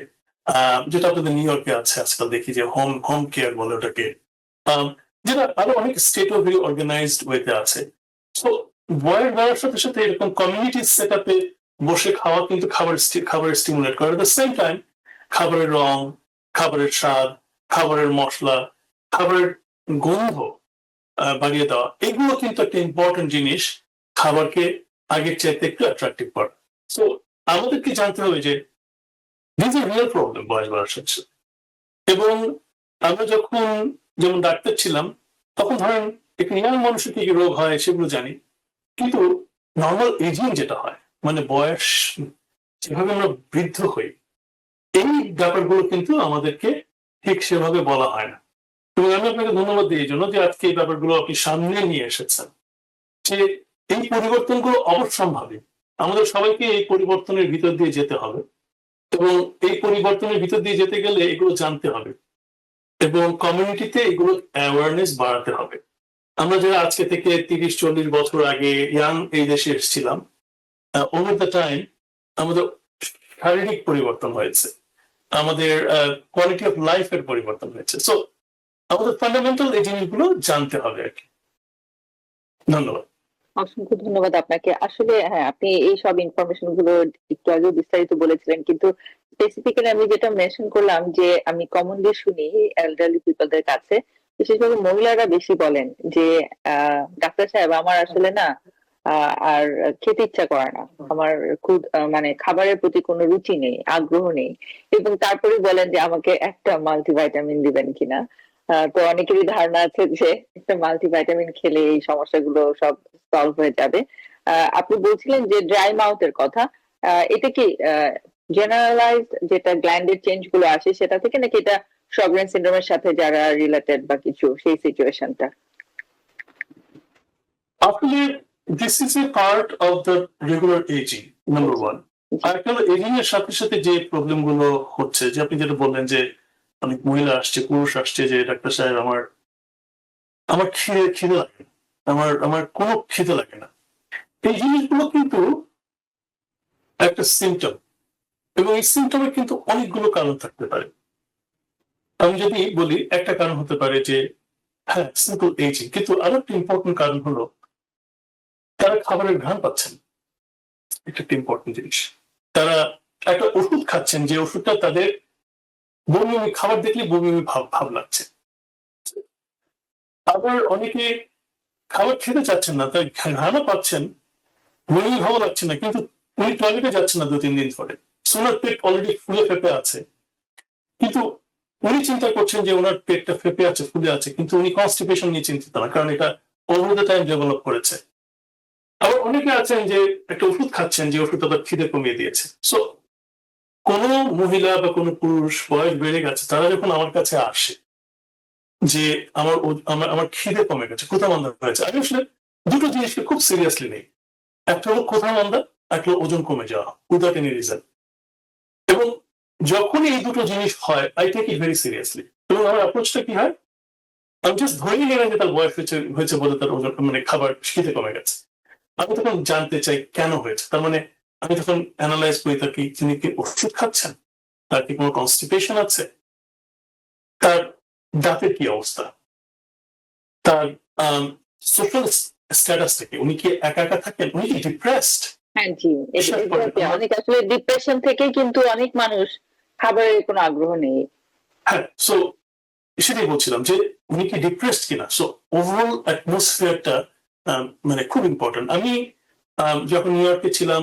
[SPEAKER 2] যেটা আপনাদের নিউ ইয়র্কে আছে আজকাল দেখি যে হোম হোম কেয়ার বলে ওটাকে, যেটা আরো অনেক স্টেট অফ ভেরি অর্গানাইজড ওয়েতে আছে। তো বয়স বাড়ার সাথে সাথে এরকম কমিউনিটি সেট আপে বসে খাওয়া কিন্তু খাবারের স্টিমুলেট করে। এট দ্য সেম টাইম খাবারের রং, খাবারের স্বাদ, খাবারের মশলা, খাবারের গন্ধ বাড়িয়ে দেওয়া, এগুলো কিন্তু একটা ইম্পর্টেন্ট জিনিস খাবারকে আগের চাইতে একটু অ্যাট্রাকটিভ করা। সো আমাদেরকে জানতে হবে যে দিস ইজ রিয়েল প্রবলেম বয়স বাড়ার সাথে সাথে। এবং আমরা যখন যেমন ডাক্তার ছিলাম তখন ধরেন একটু ইয়াং মানুষের কি কি রোগ হয় সেগুলো জানি, কিন্তু নর্মাল এজিং যেটা হয়, মানে বয়স যেভাবে আমরা বৃদ্ধ হই, এই ব্যাপারগুলো কিন্তু আমাদেরকে ঠিক সেভাবে বলা হয় না। এবং আমি আপনাকে ধন্যবাদ দিই এই জন্য যে আজকে এই ব্যাপারগুলো আপনি সামনে নিয়ে এসেছেন, যে এই পরিবর্তনগুলো অবশ্যম্ভাবী। আমাদের সবাইকে এই পরিবর্তনের ভিতর দিয়ে যেতে হবে, এবং এই পরিবর্তনের ভিতর দিয়ে যেতে গেলে এগুলো জানতে হবে এবং কমিউনিটিতে এগুলো অ্যাওয়ারনেস বাড়াতে হবে। আমরা যারা আজকে থেকে 30-40 বছর আগে ইয়াং এই দেশে এসেছিলাম, ওভার দ্য টাইম আমাদের শারীরিক পরিবর্তন হয়েছে, আমাদের কোয়ালিটি অফ লাইফের পরিবর্তন হয়েছে। সো আমাদের ফান্ডামেন্টাল এই জিনিসগুলো জানতে হবে আর কি। ধন্যবাদ।
[SPEAKER 1] অসংখ্য ধন্যবাদ আপনাকে। আসলে হ্যাঁ, আপনি এই সব ইনফরমেশন গুলো একটু আগে বিস্তারিত বলেছিলেন, কিন্তু স্পেসিফিক্যালি আমি যেটা মেনশন করলাম যে আমি কমনলি শুনি এলডারলি পিপলদের কাছে, বিশেষভাবে মহিলারা বেশি বলেন যে ডাক্তার সাহেব আমার আসলে না আর খেতে ইচ্ছা করে না, আমার খুব মানে খাবারের প্রতি কোনো রুচি নেই, আগ্রহ নেই, এবং তারপরে বলেন যে আমাকে একটা মাল্টিভাইটামিন দিবেন কিনা। তো অনেকেরই ধারণা আছে যে একটা মাল্টিভাইটামিন খেলে এই সমস্যাগুলো সব সলভ হয়ে যাবে। আপনি বলছিলেন যে ড্রাই মাউথের কথা, এটা কি জেনারেলাইজড যেটা গ্ল্যান্ডের চেঞ্জ গুলো আসে সেটা থেকে, নাকি এটা শগ্রেন সিনড্রোমের সাথে যারা রিলেটেড বা কিছু সেই সিচুয়েশনটা?
[SPEAKER 2] আসলে this is a part of the regular ageing, number one. আর একটা হলো এজিং এর সাথে সাথে যে প্রবলেম গুলো হচ্ছে, যে আপনি যেটা বললেন যে অনেক মহিলা আসছে, পুরুষ আসছে যে ডাক্তার সাহেব আমার আমার খিদে লাগে না, আমার আমার কোনো খিদে লাগে না। এই জিনিসগুলো কিন্তু একটা সিমটম, এবং এই সিমটমের কিন্তু অনেকগুলো কারণ থাকতে পারে। আমি যদি বলি একটা কারণ হতে পারে যে হ্যাঁ সিম্পল এইজিং, কিন্তু আরো একটা ইম্পর্টেন্ট কারণ হলো তারা খাবারের ঘ্রাণ পাচ্ছেন। এটা একটা ইম্পর্টেন্ট জিনিস। তারা একটা ওষুধ খাচ্ছেন যে ওষুধটা তাদের বমি বমি, খাবার দেখলে বমি বমি ভাব ভাব লাগছে। আবার অনেকে খাবার খেতে চাচ্ছেন না, তাই ঘ্রাণও পাচ্ছেন, বমি বমি ভাবও লাগছে না, কিন্তু উনি টয়লেটে যাচ্ছেন না 2-3 দিন ধরে। ওনার পেট অলরেডি ফুলে ফেপে আছে, কিন্তু উনি চিন্তা করছেন যে ওনার পেটটা ফেপে আছে, ফুলে আছে, কিন্তু উনি কনস্টিপেশন নিয়ে চিন্তিত না, কারণ এটা ওভার দ্য টাইম ডেভেলপ করেছে। আবার অনেকে আছেন যে একটা ওষুধ খাচ্ছেন যে ওষুধটা তার খিদে কমিয়ে দিয়েছে। সো কোন মহিলা বা কোন পুরুষ বয়স বেড়ে গেছে, তারা যখন আমার কাছে আসে যে আমার খিদে কমে গেছে, ক্ষুধা মন্দা হয়েছে, আমি আসলে দুটো জিনিসকে খুব সিরিয়াসলি নেই। একটা হলো ক্ষুধা মন্দা, একটা হলো ওজন কমে যাওয়া উইদাউট এনি রিজন। এবং যখনই এই দুটো জিনিস হয়, I take it very seriously. এবং আমার অ্যাপ্রোচটা কি হয়, আমি জাস্ট ধরেই নিলাম যে তার বয়স হয়েছে বলে তার ওজন, মানে খাবার খিদে কমে গেছে। আমি তখন জানতে চাই কেন হয়েছে। তার মানে আমি তখন অ্যানালাইজ করি থাকি, তিনি কি ওষুধ খাচ্ছেন, তার কি কোনো কনস্টিপেশন আছে, তার দাঁতের কি অবস্থা, তার সোশ্যাল স্ট্যাটাসটা কি, উনি কি একা একা থাকেন, উনি কি ডিপ্রেসড।
[SPEAKER 1] হ্যাঁ জি, অনেক আসলে ডিপ্রেশন থেকে কিন্তু অনেক মানুষ খাবারের কোনো আগ্রহ নেই।
[SPEAKER 2] হ্যাঁ, সো সেটাই বলছিলাম যে উনি কি ডিপ্রেসড কিনা। সো ওভারঅল অ্যাটমসফিয়ারটা মানে খুব ইম্পর্টেন্ট। আমি যখন নিউ ইয়র্কে ছিলাম,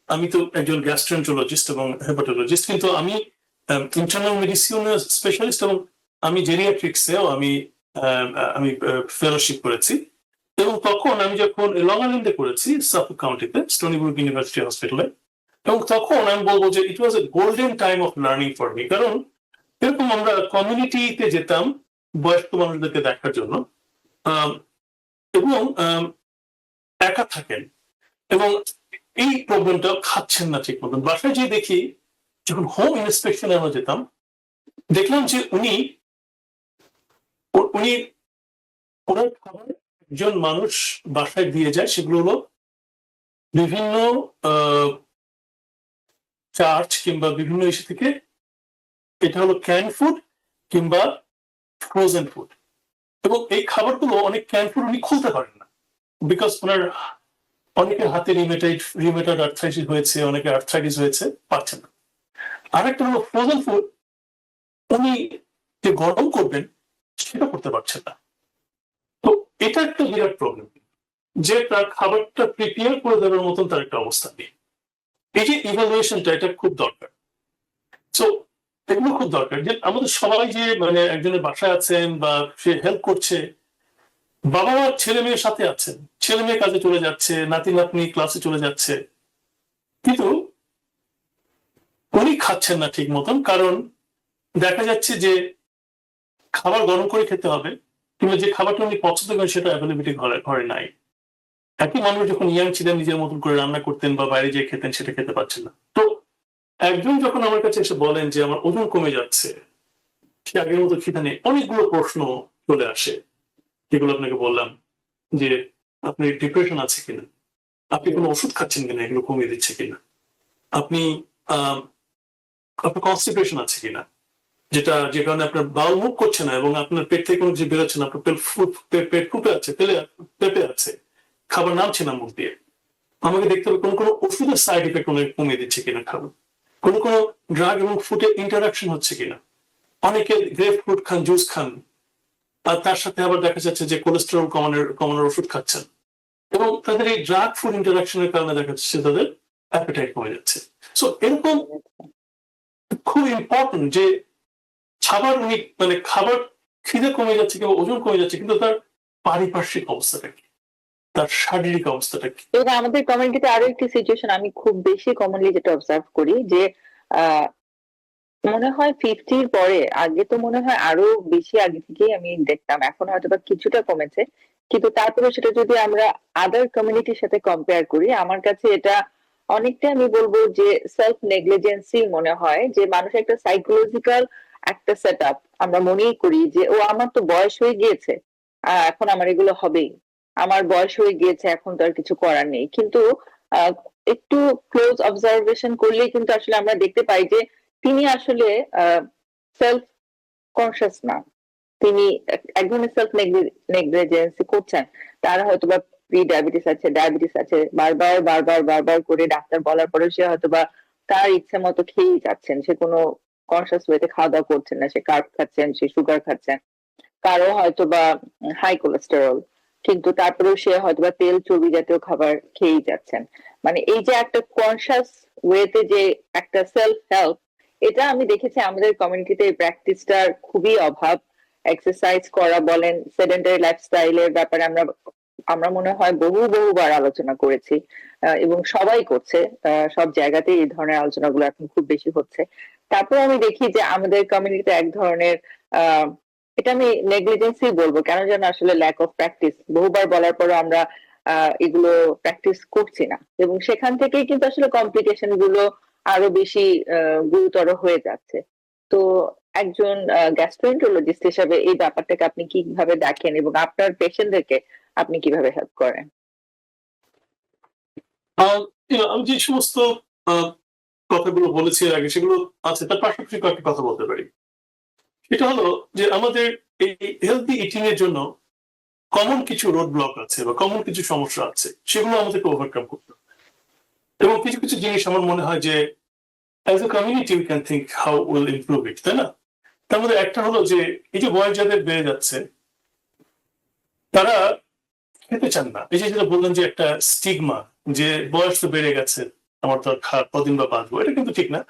[SPEAKER 2] আমি তো একজন গ্যাস্ট্রেন্টোলজিস্ট এবং হেপাটোলজিস্ট, কিন্তু আমি ইন্টারনাল মেডিসিনের স্পেশালিস্ট, এবং আমি জেরিয়াট্রিক্সেও আমি ফেলোশিপ করেছি। এবং তখন আমি যখন লং আইল্যান্ডে করেছি, সাফোক কাউন্টিতে স্টোনিব্রুক ইউনিভার্সিটি হসপিটালে, এবং তখন আমি বলবো যে it was a golden time of learning for me. কারণ এরকম আমরা কমিউনিটিতে যেতাম বয়স্ক মানুষদেরকে দেখার জন্য, এবং একা থাকেন, এবং এই প্রবলেমটা খাচ্ছেন না ঠিক মতন। বাসায় যেয়ে দেখি, যখন হোম ইন্সপেকশনে আমরা যেতাম, দেখলাম যে উনি উনি ওনার খাবার একজন মানুষ বাসায় দিয়ে যায়, সেগুলো হলো বিভিন্ন চার্চ কিংবা বিভিন্ন ইস্যু থেকে, এটা হলো ক্যান ফুড কিংবা ফ্রোজেন ফুড। এবং এই খাবারগুলো অনেক ক্যান ফুড উনি খুলতে পারেন না, বিকজ ওনার অনেকের হাতে রিউমেটয়েড আর্থ্রাইটিস হয়েছে, অনেকে আর্থ্রাইটিস হয়েছে, পারছেন না। আরেকটা হলো ফ্রোজেন ফুড, উনি যে গরম করবেন সেটা করতে পারছেন না। তো এটা একটা বিরাট প্রবলেম, যে তার খাবারটা প্রিপেয়ার করে দেওয়ার মতন তার একটা অবস্থা নেই। এই যে ইভালুয়েশনটা, এটা খুব দরকার। সো এগুলো খুব দরকার, যে আমাদের সবাই যে মানে একজনের বাসায় আছেন বা সে হেল্প করছে, বাবা মা ছেলে মেয়ের সাথে আছেন, ছেলে মেয়ে কাজে চলে যাচ্ছে, নাতি নাতনি ক্লাসে চলে যাচ্ছে, কিন্তু উনি খাচ্ছেন না ঠিক মতন। কারণ দেখা যাচ্ছে যে খাবার গরম করে খেতে হবে, কিংবা যে খাবারটা উনি পছন্দ করেন সেটা অ্যাভেলেবিলিটি ঘরে নাই। একই মানুষ যখন ইয়াং ছিলেন, নিজের মতন করে রান্না করতেন বা বাইরে যেয়ে খেতেন, সেটা খেতে পারছেন না। তো একজন যখন আমার কাছে এসে বলেন যে আমার ওজন কমে যাচ্ছে, সে আগের মতো খিদে নেই, অনেকগুলো প্রশ্ন চলে আসে, যেগুলো আপনাকে বললাম, যে আপনি ডিপ্রেশন আছে কিনা, আপনি কোনো ওষুধ খাচ্ছেন কিনা এগুলো কমিয়ে দিচ্ছে কিনা, আপনি আপনার কনস্টিপেশন আছে কিনা, যে কারণে আপনার বাউল মুভ করছে না এবং আপনার পেট থেকে কোনো যে বেরোচ্ছে না, আপনার পেট ফুপে আছে, পেঁপে আছে, খাবার নামছে না মুখ দিয়ে। আমাকে দেখতে হবে কোন ওষুধের সাইড ইফেক্ট কমিয়ে দিচ্ছে কিনা খাবার, কোন ড্রাগ এবং ফুডের ইন্টারাকশন হচ্ছে কিনা। অনেকে গ্রেপ ফ্রুট খান, জুস খান, আর তার সাথে আবার দেখা যাচ্ছে যে কোলেস্টেরল কমানোর ওষুধ খাচ্ছেন, এবং তাদের এই ড্রাগ ফুড ইন্টারাকশনের কারণে দেখা যাচ্ছে তাদের অ্যাপেটাইট কমে যাচ্ছে। সো এরকম খুব ইম্পর্টেন্ট যে খাবার খিদে কমে যাচ্ছে কিংবা ওজন কমে যাচ্ছে, কিন্তু তার পারিপার্শ্বিক অবস্থাটা কি, তার শারীরিক অবস্থাটা কি।
[SPEAKER 1] এবং আমাদের কমিউনিটিতে আরো একটি সিচুয়েশন আমি খুব বেশি কমনলি যেটা অবজার্ভ করি, যে আহ মনে হয় 50-র পরে, আগে তো মনে হয় আরো বেশি আগে থেকেই আমি দেখতাম, এখন হয়তো বা কিছুটা কমেছে, কিন্তু তারপরে সেটা যদি আমরা আদার কমিউনিটির সাথে কম্পেয়ার করি, আমার কাছে এটা অনেকটা আমি বলবো যে সেলফ নেগলিজেন্সি মনে হয়, যে মানুষ একটা সাইকোলজিক্যাল একটা সেট আপ, আমরা মনেই করি যে ও আমার তো বয়স হয়ে গিয়েছে, এখন আমার এগুলো হবেই, আমার বয়স হয়ে গিয়েছে, এখন তো আর কিছু করার নেই। কিন্তু একটু ক্লোজ অবজারভেশন করলেই কিন্তু আসলে আমরা দেখতে পাই যে তিনি আসলে সেলফ কনসিয়াস না। তিনি এক ধরনের সেলফ নেগলিজেন্সি করছেন। তার হয়তোবা প্রি ডায়াবেটিস আছে, ডায়াবেটিস আছে, বারবার বারবার বারবার করে ডাক্তার বলার পরে সে হয়তোবা তার ইচ্ছে মতো খেয়েই যাচ্ছেন। সে কোনো কনসিয়াস ওয়েতে খাওয়া দাওয়া করছেন না। সে কার্ব খাচ্ছেন, সে সুগার খাচ্ছেন। কারো হয়তোবা হাই কোলেস্টেরল, কিন্তু তারপরেও সে হয়তোবা তেল চর্বি জাতীয় খাবার খেয়েই যাচ্ছেন। মানে এই যে একটা কনসিয়াস ওয়েতে যে একটা সেলফ হেল্প, এটা আমি দেখেছি আমাদের কমিউনিটিতে এই প্র্যাকটিসটার খুবই অভাব। এক্সারসাইজ করা বলেন, সেডেন্টারি লাইফস্টাইলের ব্যাপারে আমরা আমরা মনে হয় বহুবার আলোচনা করেছি, এবং সবাই করছে। সব জায়গাতেই এই ধরনের আলোচনাগুলো এখন খুব বেশি হচ্ছে। তারপর আমি দেখি যে আমাদের কমিউনিটিতে এক ধরনের আহ এটা আমি নেগলিজেন্সি বলবো, কেন যেন আসলে ল্যাক অফ প্র্যাকটিস, বহুবার বলার পরও আমরা এগুলো প্র্যাকটিস করছি না, এবং সেখান থেকেই কিন্তু আসলে কমপ্লিকেশন গুলো আরো বেশি গুরুতর হয়ে যাচ্ছে। তো একজন গ্যাস্ট্রোএন্টারোলজিস্ট হিসেবে এই ব্যাপারটাকে আপনি কিভাবে দেখেন এবং আপনার পেশেন্টদেরকে আপনি কিভাবে হেল্প করেন?
[SPEAKER 2] আমি যে সমস্ত আহ, কথাগুলো বলেছি এর আগে সেগুলো আছে, তার পাশাপাশি কয়েকটা কথা বলতে পারি। এটা হলো যে আমাদের এই হেলদি ইটিং এর জন্য কমন কিছু রোড ব্লক আছে বা কমন কিছু সমস্যা আছে, সেগুলো আমাদেরকে ওভারকাম করতে হবে। এবং কিছু কিছু জিনিস আমার মনে হয় যে as a community we can think how will improve it, তাই না? তার মধ্যে একটা হলো যে এই যে বয়স যাদের বেড়ে যাচ্ছে, তারা খেতে চান না। এই যে যেটা বললাম যে একটা স্টিগমা, যে বয়স তো বেড়ে গেছে, আমার তো আর কদিন বা বাঁচবো, এটা কিন্তু ঠিক না।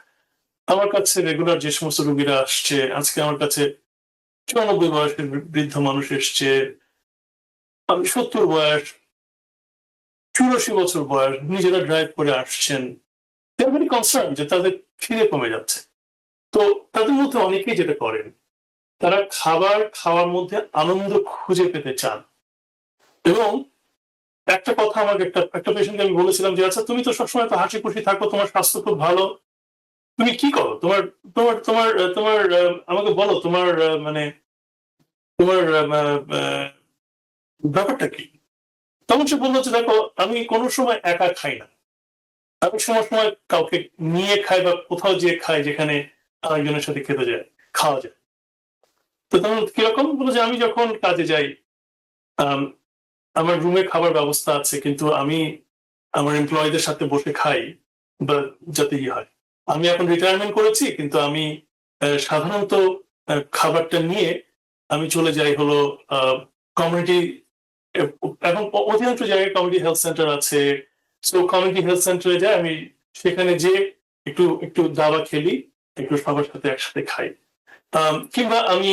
[SPEAKER 2] আমার কাছে রেগুলার যে সমস্ত রোগীরা আসছে, আজকে আমার কাছে 94 বয়সের বৃদ্ধ মানুষ এসছে, আমি 70 বয়স, 84 বছর বয়স, নিজেরা ড্রাইভ করে আসছেন। ভেরি কনসার্ন যে তাদের খিদে কমে যাচ্ছে। তো তাদের মধ্যে অনেকেই যেটা করেন, তারা খাবার খাওয়ার মধ্যে আনন্দ খুঁজে পেতে চান। এবং একটা কথা আমাকে একটা পেশেন্টকে আমি বলেছিলাম যে আচ্ছা, তুমি তো সবসময় তো হাসি খুশি থাকো, তোমার স্বাস্থ্য খুব ভালো, তুমি কি করো? তোমার তোমার তোমার তোমার আমাকে বলো, তোমার মানে তোমার ব্যাপারটা কি? তখন সে বললো যে দেখো, আমি কোনো সময় একা খাই না, আমি সময় সময় কাউকে নিয়ে খাই বা কোথাও যেয়ে খাই যেখানে আরেকজনের সাথে খেতে যায়, খাওয়া যায়। তো তখন কিরকম বললো যে আমি যখন কাজে যাই, আম, আমার রুমে খাবার ব্যবস্থা আছে, কিন্তু আমি আমার এমপ্লয়ীদের সাথে বসে খাই বা যাতে ইয়ে হয়। আমি এখন রিটায়ারমেন্ট করেছি, কিন্তু আমি সাধারণত খাবারটা নিয়ে আমি চলে যাই হলো কমিউনিটি, এখন অধিকাংশ জায়গায় কমিউনিটি হেলথ সেন্টার আছে। সো কমিউনিটি হেলথ সেন্টারে যাই আমি, সেখানে যে একটু একটু দাবা খেলি, একটু সবার সাথে একসাথে খাই। কিংবা আমি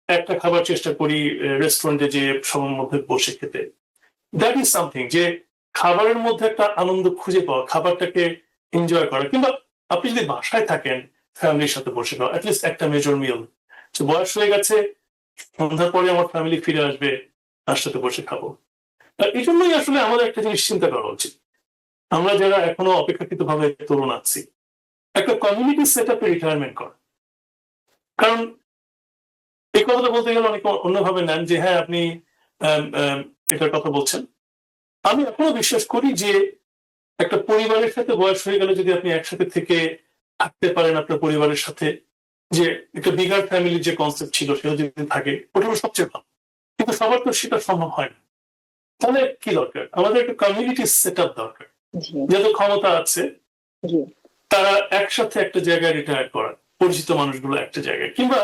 [SPEAKER 2] একটা খাবার চেষ্টা করি রেস্টুরেন্টে যে সবার মধ্যে বসে খেতে। দ্যাট ইজ সামথিং, যে খাবারের মধ্যে একটা আনন্দ খুঁজে পাওয়া, খাবারটাকে এনজয় করা। কিংবা আপনি যদি বাসায় থাকেন, ফ্যামিলির সাথে বসে খাওয়া, অ্যাটলিস্ট একটা মেজর মিল। বয়স হয়ে গেছে, সন্ধ্যার পরে আমার ফ্যামিলি ফিরে আসবে, তার সাথে বসে খাবো। এই জন্যই আসলে আমাদের একটা জিনিস চিন্তা করা উচিত, আমরা যারা এখনো অপেক্ষাকৃত ভাবে তরুণ আছি, একটা কমিউনিটি সেট আপে রিটায়ারমেন্ট করা। কারণ এই কথাটা বলতে গেলে অনেকে অন্যভাবে নেন যে হ্যাঁ আপনি এটার কথা বলছেন। আমি এখনো বিশ্বাস করি যে একটা পরিবারের সাথে বয়স হয়ে গেলে যদি আপনি একসাথে থেকে থাকতে পারেন আপনার পরিবারের সাথে, যে একটা বিগার ফ্যামিলির যে কনসেপ্ট ছিল সেটা যদি থাকে, ওটা হলো সবচেয়ে ভালো। কিন্তু সবার তো সেটা সম্ভব হয় না। তাহলে কি দরকার? আমাদের একটা কমিউনিটি সেট আপ দরকার,
[SPEAKER 1] জি,
[SPEAKER 2] যাদের ক্ষমতা আছে
[SPEAKER 1] জি,
[SPEAKER 2] তারা একসাথে একটা জায়গায় রিটায়ার করা, পরিচিত মানুষগুলো একটা জায়গায়, কিংবা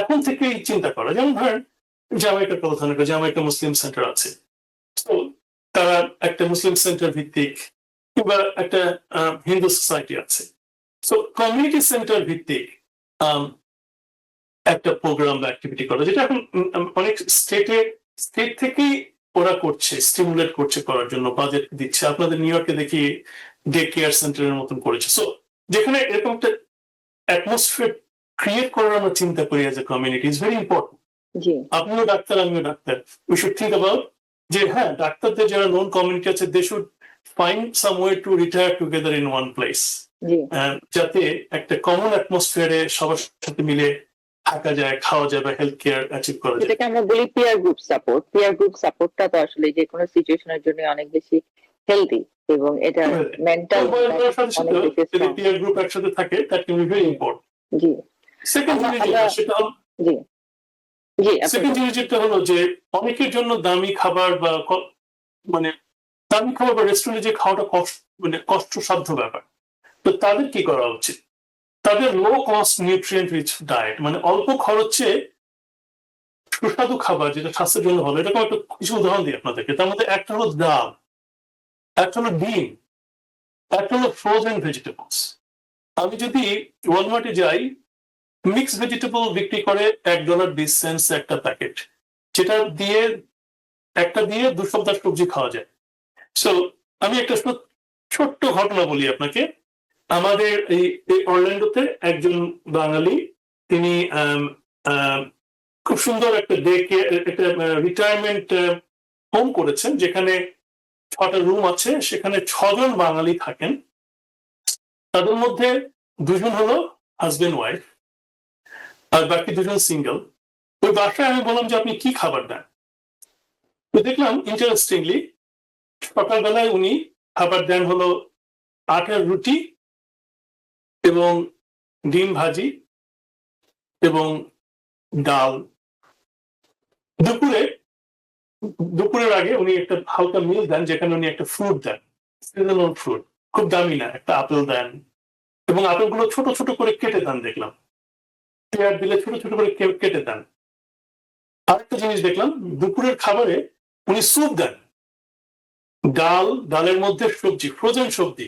[SPEAKER 2] এখন থেকেই চিন্তা করা। যেমন ধরেন জামাইকার কথা ধরেন, জামাইকা মুসলিম সেন্টার আছে, তো তারা একটা মুসলিম সেন্টার ভিত্তিক, কিংবা একটা হিন্দু সোসাইটি আছে, সো কমিউনিটি সেন্টার ভিত্তিক আম, একটা প্রোগ্রাম বা অ্যাক্টিভিটি করা, যেটা এখন অনেক স্টেট থেকেই ওরা করছে, স্টিমুলেট করছে করার জন্য, বাজেট দিচ্ছে। আপনাদের নিউ ইয়র্কে দেখি ডে কেয়ার সেন্টারের মতন করেছে। সো যেখানে এরকম একটা অ্যাটমসফিয়ার ক্রিয়েট করার আমরা চিন্তা করি as a community is very important.
[SPEAKER 1] জি,
[SPEAKER 2] আপনিও ডাক্তার, আমিও doctor, we should think about যে হ্যাঁ, ডাক্তারদের যারা নন কমিউনিটি আছে, they should find some way to retire together in one place,
[SPEAKER 1] জি।
[SPEAKER 2] যাতে একটা কমন অ্যাটমসফিয়ারে সবার সাথে মিলে থাকা যায়, খাওয়া যায় বা হেলথ কেয়ার অ্যাচিভ করা যায়।
[SPEAKER 1] যেটাকে আমরা বলি peer group support. Peer group সাপোর্টটা তো আসলে যে কোনো সিচুয়েশনের জন্য অনেক বেশি হেলদি এবং এটা মেন্টাল
[SPEAKER 2] বয়স বাড়ার সাথে
[SPEAKER 1] অনেক
[SPEAKER 2] সাথে
[SPEAKER 1] বেশি
[SPEAKER 2] যদি
[SPEAKER 1] strong।
[SPEAKER 2] পিয়ার গ্রুপ একসাথে থাকে that can be very important.
[SPEAKER 1] G
[SPEAKER 2] second জিনিস যেটা সেটা হলো
[SPEAKER 1] জি জি আপনি
[SPEAKER 2] সেকেন্ড জিনিস যেটা হলো যে অনেকের জন্য দামি খাবার বা মানে দামি খাবার বা রেস্টুরেন্টে যে খাওয়াটা মানে কষ্টসাধ্য ব্যাপার, তো তাদের কি করা উচিত? তাদের low cost nutrient rich diet, মানে অল্প খরচে সুস্বাদু খাবার যেটা স্বাস্থ্যের জন্য ভালো, এরকম একটা কিছু উদাহরণ দিই আপনাদেরকে। তার মধ্যে একটা হলো ডাল, একটা হলো ডিম, একটা হলো ফ্রোজেন ভেজিটেবলস। আমি যদি ওয়ালমার্টে যাই, মিক্স ভেজিটেবল বিক্রি করে $1.20 একটা প্যাকেট, যেটা দিয়ে একটা দিয়ে 2 সপ্তাহ সবজি খাওয়া যায়। সো আমি একটা ছোট্ট ঘটনা বলি আপনাকে। আমাদের এই অরল্যান্ডোতে একজন বাঙালি, তিনি খুব সুন্দর একটা একটা রিটায়ারমেন্ট হোম করেছেন, যেখানে 6টা রুম আছে, সেখানে 6 জন বাঙালি থাকেন। তাদের মধ্যে 2 জন হলো হাজবেন্ড ওয়াইফ, আর বাকি 2 জন সিঙ্গেল। ওই বাসায় আমি বললাম যে আপনি কি খাবার দেন, তো দেখলাম ইন্টারেস্টিংলি সকালবেলায় উনি খাবার দেন হলো আটার রুটি এবং ডিম ভাজি এবং ডাল। দুপুরের আগে উনি একটা হালকা মিল দেন, যেখানে উনি একটা ফ্রুট দেন, সিজনাল ফ্রুট, খুব দামি না, একটা আপেল দেন, এবং আপেলগুলো ছোট ছোট করে কেটে দেন। দেখলাম পেয়ার দিলে ছোট ছোট করে কেটে দেন। আরেকটা জিনিস দেখলাম, দুপুরের খাবারে উনি স্যুপ দেন, ডালের মধ্যে সবজি, ফ্রোজেন সবজি,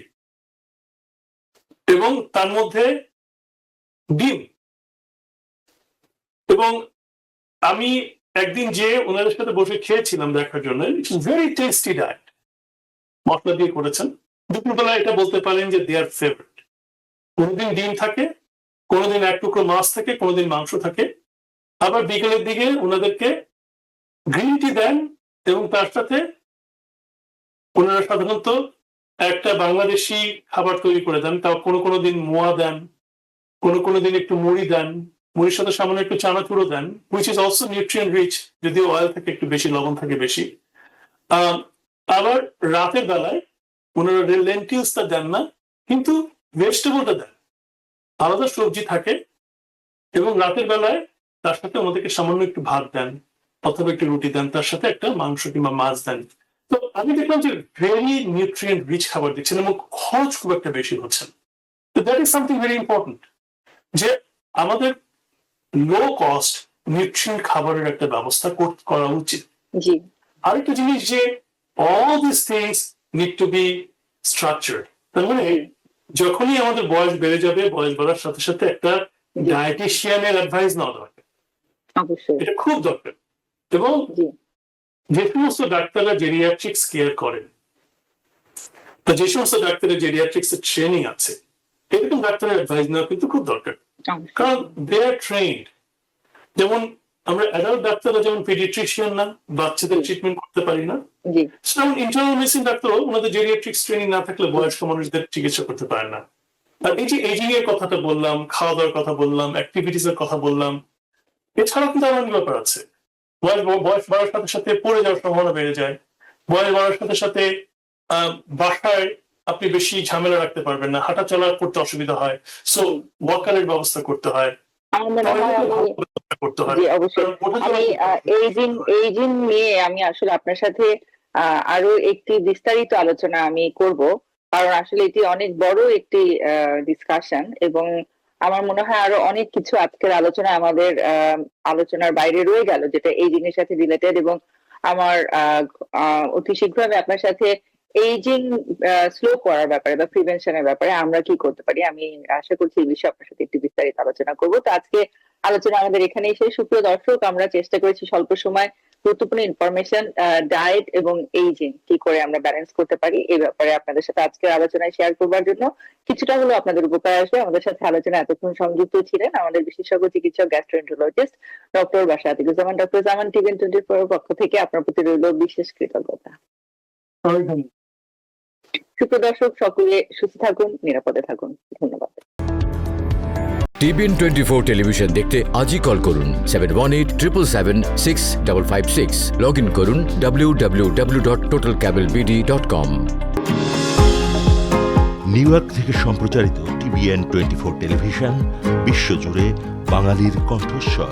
[SPEAKER 2] এবং তার মধ্যে ডিম। এবং আমি একদিন যে ওনাদের সাথে বসে খেয়েছিলাম দেখার জন্য, ভেরি টেস্টি ডায়েট, মশলা দিয়ে করেছেন। দুপুরবেলা এটা বলতে পারেন যে দেয়ার ফেভারিট। কোনোদিন ডিম থাকে, কোনোদিন এক টুকরো মাছ থাকে, কোনোদিন মাংস থাকে। আবার বিকেলের দিকে ওনাদেরকে গ্রিন টি দেন, এবং তার সাথে ওনারা সাধারণত একটা বাংলাদেশি খাবার তৈরি করে দেন। তাও কোনো দিন মোয়া দেন, কোনো দিন একটু মুড়ি দেন, মুড়ির সাথে সামান্য একটু চানাচুরো দেন, which is also nutrient rich, যদিও অয়েল থাকে একটু বেশি, লবণ থাকে বেশি। আবার রাতের বেলায় ওনারা লেন্টিলসটা দেন না, কিন্তু ভেজিটেবলটা দেন, আলাদা সবজি থাকে, এবং রাতের বেলায় তার সাথে ওনাদেরকে সামান্য একটু ভাত দেন অথবা একটু রুটি দেন, তার সাথে একটা মাংস কিংবা মাছ দেন। তো আমি দেখলাম যে ভেরি নিউট্রিয়েন্ট রিচ খাবার দিচ্ছেন, এবং খরচ খুব একটা বেশি হচ্ছে না। তো that is something very important, যে আমাদের লো কস্ট নিউট্রিয়েন্ট খাবারের একটা ব্যবস্থা করা উচিত।
[SPEAKER 1] জি
[SPEAKER 2] আরেকটা জিনিস, যে all this things need to be structured. তার মানে যখনই আমাদের বয়স বেড়ে যাবে, বয়স বাড়ার সাথে সাথে একটা ডায়েটিশিয়ানের অ্যাডভাইস নেওয়া দরকার,
[SPEAKER 1] অবশ্যই।
[SPEAKER 2] এটা খুব দরকার। এবং
[SPEAKER 1] জি
[SPEAKER 2] যে সমস্ত ডাক্তাররা জেরিয়াট্রিক্স কেয়ার করেন, বা যে সমস্ত ডাক্তারের জেরিয়াট্রিক্স এর ট্রেনিং আছে, এরকম ডাক্তারের অ্যাডভাইস নেওয়া কিন্তু খুব দরকার, কারণ দে আর ট্রেন্ড। যেমন আমরা অ্যাডাল্ট ডাক্তাররা যেমন পেডিয়াট্রিশিয়ান না, বাচ্চাদের ট্রিটমেন্ট করতে পারি না,
[SPEAKER 1] জি
[SPEAKER 2] সেমন ইন্টারনাল মেডিসিন ডাক্তারও ওনাদের জেরিয়াট্রিক্স ট্রেনিং না থাকলে বয়স্ক মানুষদের চিকিৎসা করতে পারেন না। আর এই যে এজিং এর কথাটা বললাম, খাওয়া দাওয়ার কথা বললাম, অ্যাক্টিভিটিস এর কথা বললাম, এছাড়াও কিন্তু আরো অনেক ব্যাপার আছে। বয়স বাড়ার সাথে সাথে পড়ে যাওয়ার সম্ভাবনা বেড়ে যায়। বয়স বাড়ার সাথে সাথে বাসায় আপনি বেশি ঝামেলা রাখতে পারবেন না, হাঁটা চলা করতে অসুবিধা হয়, সো ওয়াকারের ব্যবস্থা করতে হয়,
[SPEAKER 1] আমার মনে হয়
[SPEAKER 2] করতে হয়।
[SPEAKER 1] জি অবশ্যই। আমি এইজিং নিয়ে আমি আসলে আপনার সাথে আরো একটি বিস্তারিত আলোচনা আমি করব, কারণ আসলে এটি অনেক বড় একটি ডিসকাশন, এবং আমার মনে হয় আরো অনেক কিছু আজকের আলোচনা আমাদের আলোচনার বাইরে রয়ে গেল, যেটা এইজিং এর সাথে রিলেটেড। এবং আমার অতি শীঘ্র আমি আপনার সাথে এইজিং স্লো করার ব্যাপারে বা প্রিভেনশনের ব্যাপারে আমরা কি করতে পারি, আমি আশা করছি এই বিষয়ে আপনার সাথে একটু বিস্তারিত আলোচনা করব। তো আজকে আলোচনা আমাদের এখানেই শেষ। সুপ্রিয় দর্শক, আমরা চেষ্টা করেছি স্বল্প সময় গুরুত্বপূর্ণ ইনফরমেশন, ডায়েট এবং এইজিং কি করে আমরা ব্যালেন্স করতে পারি এই ব্যাপারে আপনাদের সাথে আজকের আলোচনায় শেয়ার করবার জন্য। কিছুটা হলো আপনাদের উপকার আসবে। আমাদের সাথে আলোচনা এতক্ষণ সংযুক্ত ছিলেন আমাদের বিশেষজ্ঞ চিকিৎসক গ্যাস্ট্রোএন্টারোলজিস্ট ডক্টর বাশা আতিকুর জামান। ডক্টর জামান, TVN24 এর পক্ষ থেকে আপনার প্রতি রইল বিশেষ কৃতজ্ঞতা। সুপ্রিয় দর্শক, সকলে সুস্থ থাকুন, নিরাপদে থাকুন। ধন্যবাদ।
[SPEAKER 3] TVN24 টেলিভিশন দেখতে আজই কল করুন 7187776556। লগ ইন করুন www.totalcablebd.com।
[SPEAKER 4] নিউ ইয়র্ক থেকে সম্প্রচারিত TVN 24 টেলিভিশন বিশ্বজুড়ে বাঙালির কণ্ঠস্বর।